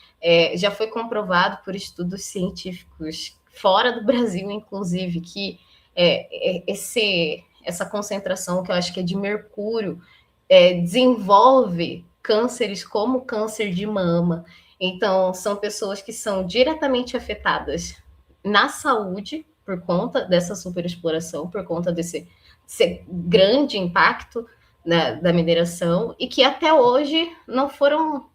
Já foi comprovado por estudos científicos fora do Brasil, inclusive, que essa concentração, que eu acho que é de mercúrio, desenvolve cânceres como câncer de mama. Então, são pessoas que são diretamente afetadas na saúde por conta dessa superexploração, por conta desse grande impacto da mineração, e que até hoje não foram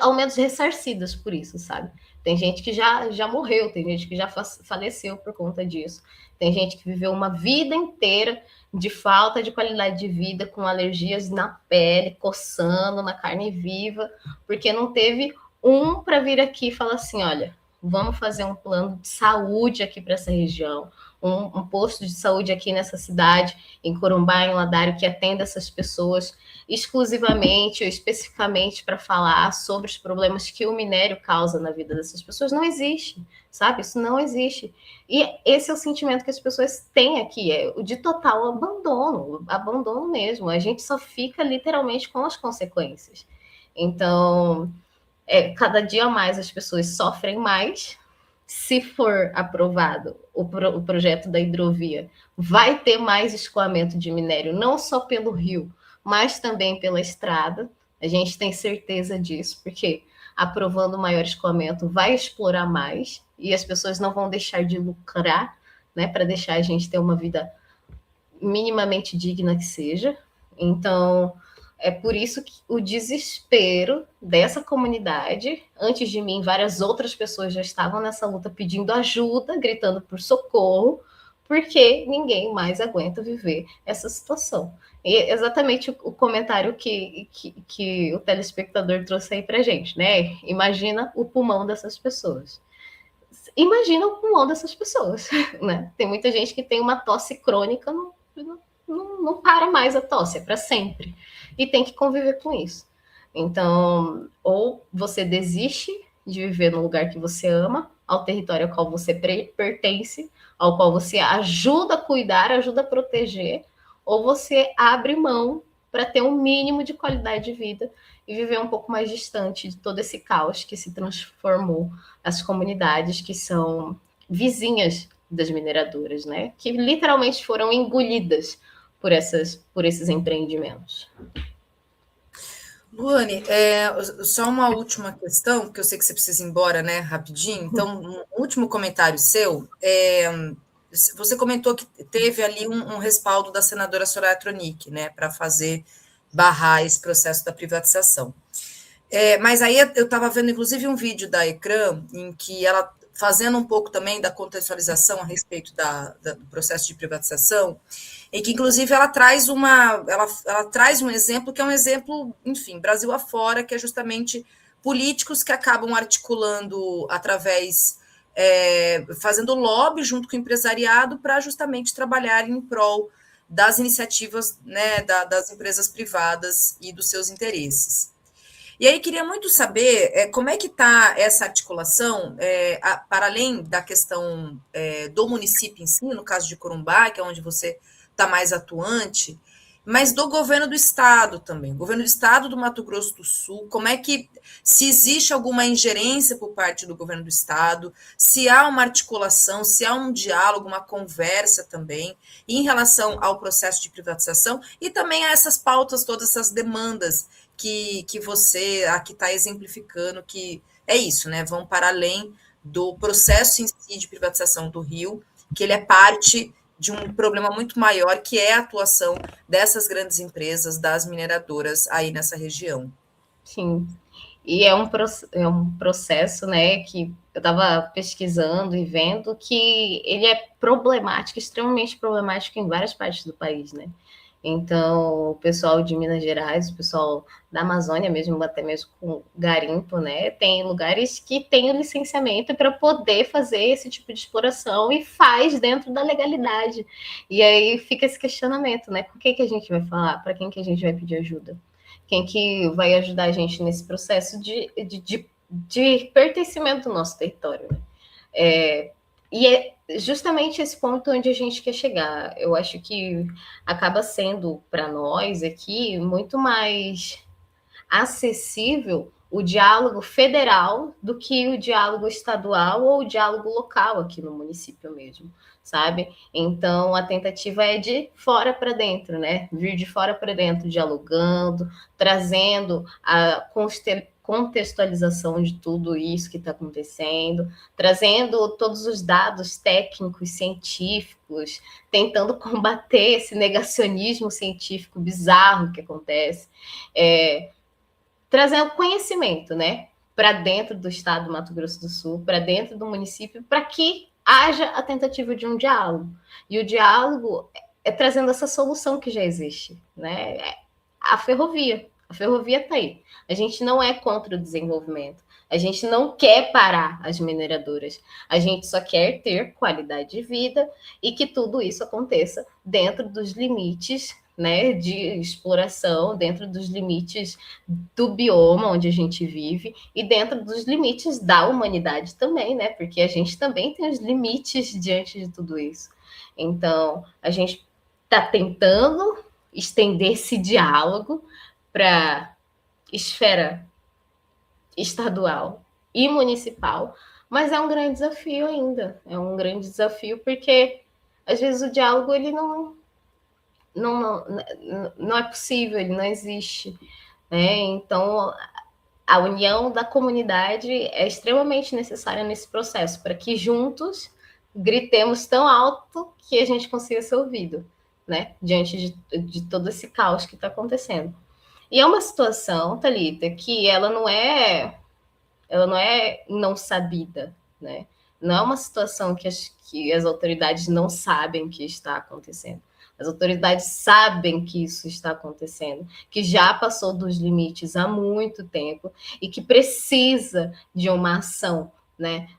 ao menos ressarcidas por isso, sabe? Tem gente que já morreu, tem gente que já faleceu por conta disso. Tem gente que viveu uma vida inteira de falta de qualidade de vida, com alergias na pele, coçando, na carne viva, porque não teve um para vir aqui e falar assim, olha, vamos fazer um plano de saúde aqui para essa região, um posto de saúde aqui nessa cidade, em Corumbá, em Ladário, que atenda essas pessoas exclusivamente ou especificamente para falar sobre os problemas que o minério causa na vida dessas pessoas. Não existe, sabe? Isso não existe. E esse é o sentimento que as pessoas têm aqui, é o de total abandono mesmo. A gente só fica literalmente com as consequências. Então, cada dia mais as pessoas sofrem mais. Se for aprovado o projeto da hidrovia, vai ter mais escoamento de minério, não só pelo rio, mas também pela estrada. A gente tem certeza disso, porque aprovando maior escoamento vai explorar mais, e as pessoas não vão deixar de lucrar, né, para deixar a gente ter uma vida minimamente digna que seja. Então, é por isso que o desespero dessa comunidade, antes de mim, várias outras pessoas já estavam nessa luta pedindo ajuda, gritando por socorro, porque ninguém mais aguenta viver essa situação. E exatamente o comentário que o telespectador trouxe aí para a gente, né? Imagina o pulmão dessas pessoas. Imagina o pulmão dessas pessoas, né? Tem muita gente que tem uma tosse crônica, não para mais a tosse, é para sempre. E tem que conviver com isso. Então, ou você desiste de viver no lugar que você ama, ao território ao qual você pertence, ao qual você ajuda a cuidar, ajuda a proteger, ou você abre mão para ter um mínimo de qualidade de vida e viver um pouco mais distante de todo esse caos que se transformou as comunidades que são vizinhas das mineradoras, né? Que literalmente foram engolidas por esses empreendimentos. Luane, só uma última questão, porque eu sei que você precisa ir embora, né, rapidinho. Então, um último comentário seu. Você comentou que teve ali um respaldo da senadora Soraya Tronic, né, para barrar esse processo da privatização. Mas aí eu estava vendo, inclusive, um vídeo da Ecrã, em que ela, fazendo um pouco também da contextualização a respeito do processo de privatização, em que, inclusive, ela traz um exemplo que é um exemplo, enfim, Brasil afora, que é justamente políticos que acabam articulando através, fazendo lobby junto com o empresariado para justamente trabalhar em prol das iniciativas, né, das empresas privadas e dos seus interesses. E aí queria muito saber como é que está essa articulação, para além da questão do município em si, no caso de Corumbá, que é onde você está mais atuante, mas do governo do estado também, governo do estado do Mato Grosso do Sul, como é que, se existe alguma ingerência por parte do governo do estado, se há uma articulação, se há um diálogo, uma conversa também, em relação ao processo de privatização, e também a essas pautas, todas essas demandas que você aqui está exemplificando, que é isso, né? Vão para além do processo em si de privatização do Rio, que ele é parte de um problema muito maior, que é a atuação dessas grandes empresas, das mineradoras aí nessa região. Sim, e é um processo, né, que eu estava pesquisando e vendo que ele é problemático, extremamente problemático em várias partes do país, né? Então, o pessoal de Minas Gerais, o pessoal da Amazônia mesmo, até mesmo com garimpo, né? Tem lugares que tem o licenciamento para poder fazer esse tipo de exploração e faz dentro da legalidade. E aí fica esse questionamento, né? Com quem que a gente vai falar? Para quem que a gente vai pedir ajuda? Quem que vai ajudar a gente nesse processo de pertencimento do nosso território, né? E é justamente esse ponto onde a gente quer chegar. Eu acho que acaba sendo, para nós aqui, muito mais acessível o diálogo federal do que o diálogo estadual ou o diálogo local aqui no município mesmo, sabe? Então, a tentativa é de fora para dentro, né? Vir de fora para dentro, dialogando, trazendo a contextualização de tudo isso que está acontecendo, trazendo todos os dados técnicos, científicos, tentando combater esse negacionismo científico bizarro que acontece, trazendo conhecimento, né, para dentro do estado do Mato Grosso do Sul, para dentro do município, para que haja a tentativa de um diálogo. E o diálogo é trazendo essa solução que já existe, né? A ferrovia está aí. A gente não é contra o desenvolvimento. A gente não quer parar as mineradoras. A gente só quer ter qualidade de vida e que tudo isso aconteça dentro dos limites, né, de exploração, dentro dos limites do bioma onde a gente vive e dentro dos limites da humanidade também, né? Porque a gente também tem os limites diante de tudo isso. Então, a gente está tentando estender esse diálogo para esfera estadual e municipal, mas é um grande desafio ainda. É um grande desafio porque, às vezes, o diálogo ele não é possível, ele não existe, né? Então, a união da comunidade é extremamente necessária nesse processo, para que juntos gritemos tão alto que a gente consiga ser ouvido, né? Diante de todo esse caos que está acontecendo. E é uma situação, Thalita, que ela não é não sabida, né? Não é uma situação que as autoridades não sabem que está acontecendo. As autoridades sabem que isso está acontecendo, que já passou dos limites há muito tempo e que precisa de uma ação, né,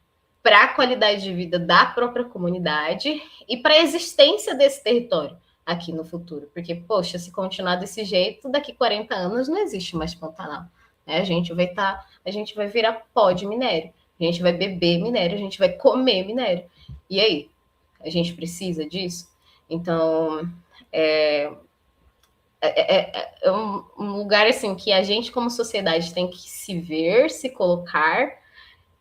para a qualidade de vida da própria comunidade e para a existência desse território aqui no futuro. Porque, poxa, se continuar desse jeito, daqui 40 anos não existe mais Pantanal, né? A gente vai virar pó de minério, a gente vai beber minério, a gente vai comer minério. E aí? A gente precisa disso? Então, é um lugar assim que a gente, como sociedade, tem que se ver, se colocar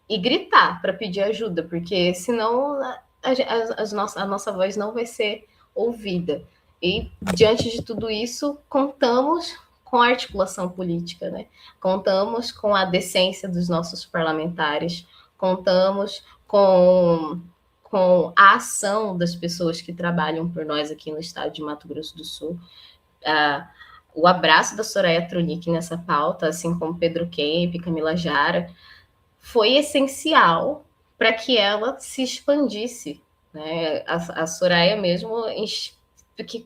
e gritar para pedir ajuda, porque senão a nossa voz não vai ser ouvida. E, diante de tudo isso, contamos com a articulação política, né? Contamos com a decência dos nossos parlamentares, contamos com a ação das pessoas que trabalham por nós aqui no estado de Mato Grosso do Sul. O abraço da Soraya Tronic nessa pauta, assim como Pedro Kemp, Camila Jara, foi essencial para que ela se expandisse, né? A Soraya mesmo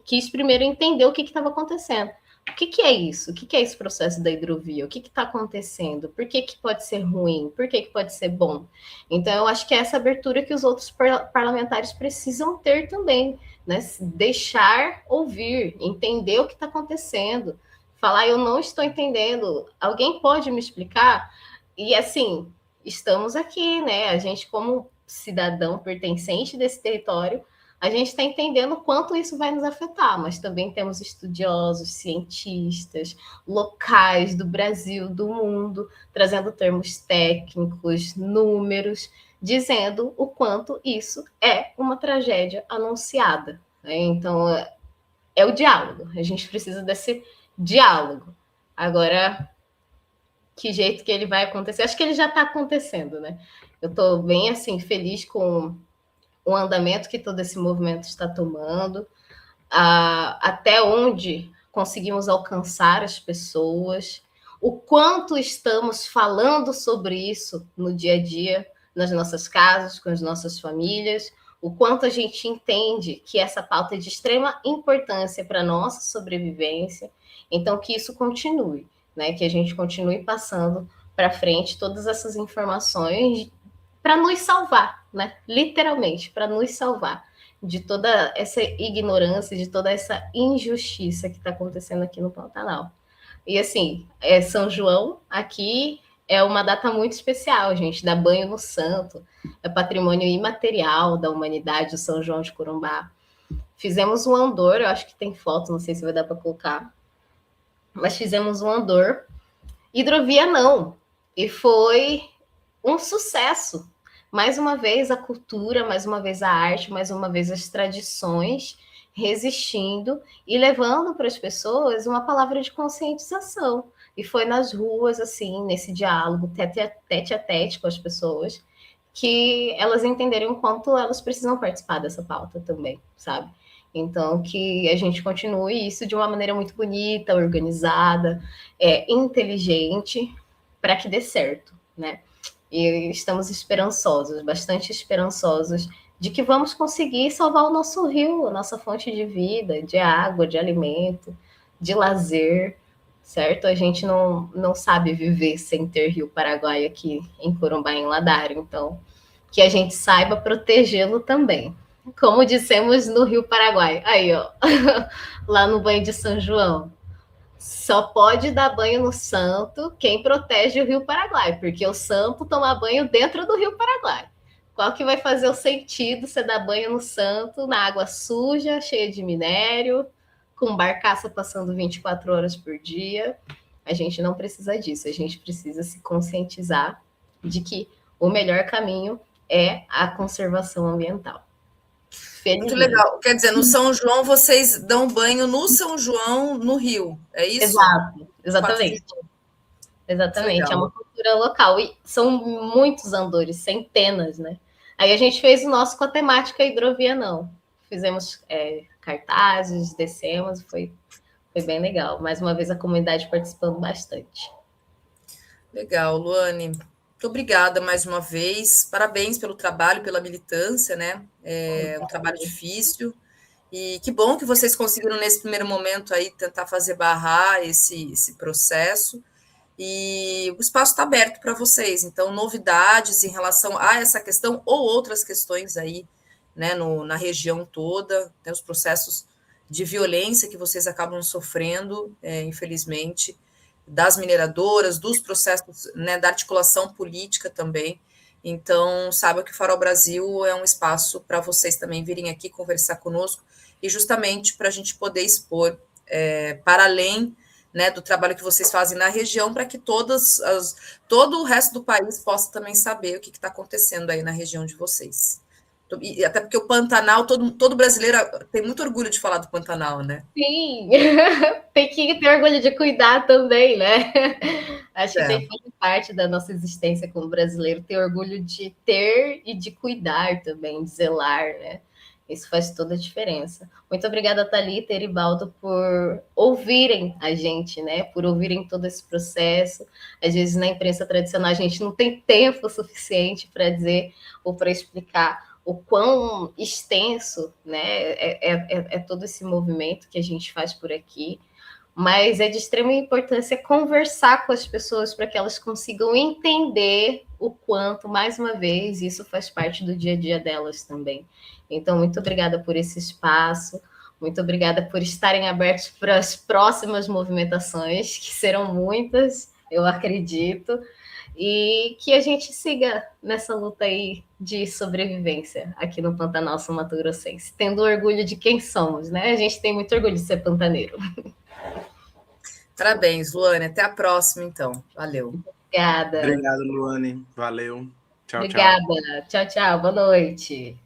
quis primeiro entender o que estava acontecendo. O que é isso? O que é esse processo da hidrovia? O que está acontecendo? Por que pode ser ruim? Por que pode ser bom? Então, eu acho que é essa abertura que os outros parlamentares precisam ter também, né? Deixar ouvir, entender o que está acontecendo. Falar, eu não estou entendendo. Alguém pode me explicar? E, assim, estamos aqui, né? A gente, como cidadão pertencente desse território, a gente está entendendo quanto isso vai nos afetar, mas também temos estudiosos, cientistas, locais do Brasil, do mundo, trazendo termos técnicos, números, dizendo o quanto isso é uma tragédia anunciada, né? Então, é o diálogo. A gente precisa desse diálogo. Agora, que jeito que ele vai acontecer? Acho que ele já está acontecendo, né? Eu estou bem, assim, feliz com o andamento que todo esse movimento está tomando, até onde conseguimos alcançar as pessoas, o quanto estamos falando sobre isso no dia a dia, nas nossas casas, com as nossas famílias, o quanto a gente entende que essa pauta é de extrema importância para a nossa sobrevivência, então que isso continue, né? Que a gente continue passando para frente todas essas informações para nos salvar, né? Literalmente, para nos salvar de toda essa ignorância, de toda essa injustiça que está acontecendo aqui no Pantanal. E assim, São João aqui é uma data muito especial, a gente dá banho no santo, é patrimônio imaterial da humanidade, o São João de Corumbá. Fizemos um andor, eu acho que tem foto, não sei se vai dar para colocar, mas fizemos um andor, hidrovia não, e foi um sucesso. Mais uma vez a cultura, mais uma vez a arte, mais uma vez as tradições resistindo e levando para as pessoas uma palavra de conscientização. E foi nas ruas, assim, nesse diálogo tete a tete com as pessoas, que elas entenderem o quanto elas precisam participar dessa pauta também, sabe? Então, que a gente continue isso de uma maneira muito bonita, organizada, inteligente, para que dê certo, né? E estamos esperançosos, bastante esperançosos, de que vamos conseguir salvar o nosso rio, a nossa fonte de vida, de água, de alimento, de lazer, certo? A gente não sabe viver sem ter Rio Paraguai aqui em Corumbá, em Ladário, então que a gente saiba protegê-lo também. Como dissemos no Rio Paraguai, aí ó, lá no banho de São João, só pode dar banho no santo quem protege o Rio Paraguai, porque o santo toma banho dentro do Rio Paraguai. Qual que vai fazer o sentido você dar banho no santo, na água suja, cheia de minério, com barcaça passando 24 horas por dia? A gente não precisa disso, a gente precisa se conscientizar de que o melhor caminho é a conservação ambiental. Muito legal. Quer dizer, no São João, vocês dão banho no São João, no rio, é isso? Exato, exatamente. Exatamente, é uma cultura local. E são muitos andores, centenas, né? Aí a gente fez o nosso com a temática hidrovia, não. Fizemos cartazes, descemos, foi bem legal. Mais uma vez, a comunidade participando bastante. Legal, Luane. Muito obrigada mais uma vez. Parabéns pelo trabalho, pela militância, né? É um trabalho difícil. E que bom que vocês conseguiram, nesse primeiro momento, aí, tentar fazer barrar esse processo. E o espaço está aberto para vocês. Então, novidades em relação a essa questão ou outras questões aí, né, na região toda, né, os processos de violência que vocês acabam sofrendo, infelizmente, das mineradoras, dos processos, né, da articulação política também. Então, saiba que o Farol Brasil é um espaço para vocês também virem aqui conversar conosco e justamente para a gente poder expor para além, né, do trabalho que vocês fazem na região, para que todo o resto do país possa também saber o que está acontecendo aí na região de vocês. E até porque o Pantanal, todo brasileiro tem muito orgulho de falar do Pantanal, né? Sim, tem que ter orgulho de cuidar também, né? Acho que tem parte da nossa existência como brasileiro ter orgulho de ter e de cuidar também, de zelar, né? Isso faz toda a diferença. Muito obrigada, Thalita e Eribaldo, por ouvirem a gente, né? Por ouvirem todo esse processo. Às vezes, na imprensa tradicional, a gente não tem tempo suficiente para dizer ou para explicar o quão extenso, né, é todo esse movimento que a gente faz por aqui. Mas é de extrema importância conversar com as pessoas para que elas consigam entender o quanto, mais uma vez, isso faz parte do dia a dia delas também. Então, muito obrigada por esse espaço, muito obrigada por estarem abertos para as próximas movimentações, que serão muitas, eu acredito, e que a gente siga nessa luta aí de sobrevivência aqui no Pantanal Sul Mato Grossense, tendo orgulho de quem somos, né? A gente tem muito orgulho de ser pantaneiro. Parabéns, Luane. Até a próxima, então. Valeu. Obrigada. Obrigado, Luane. Valeu. Tchau, Obrigada. Tchau, tchau. Boa noite.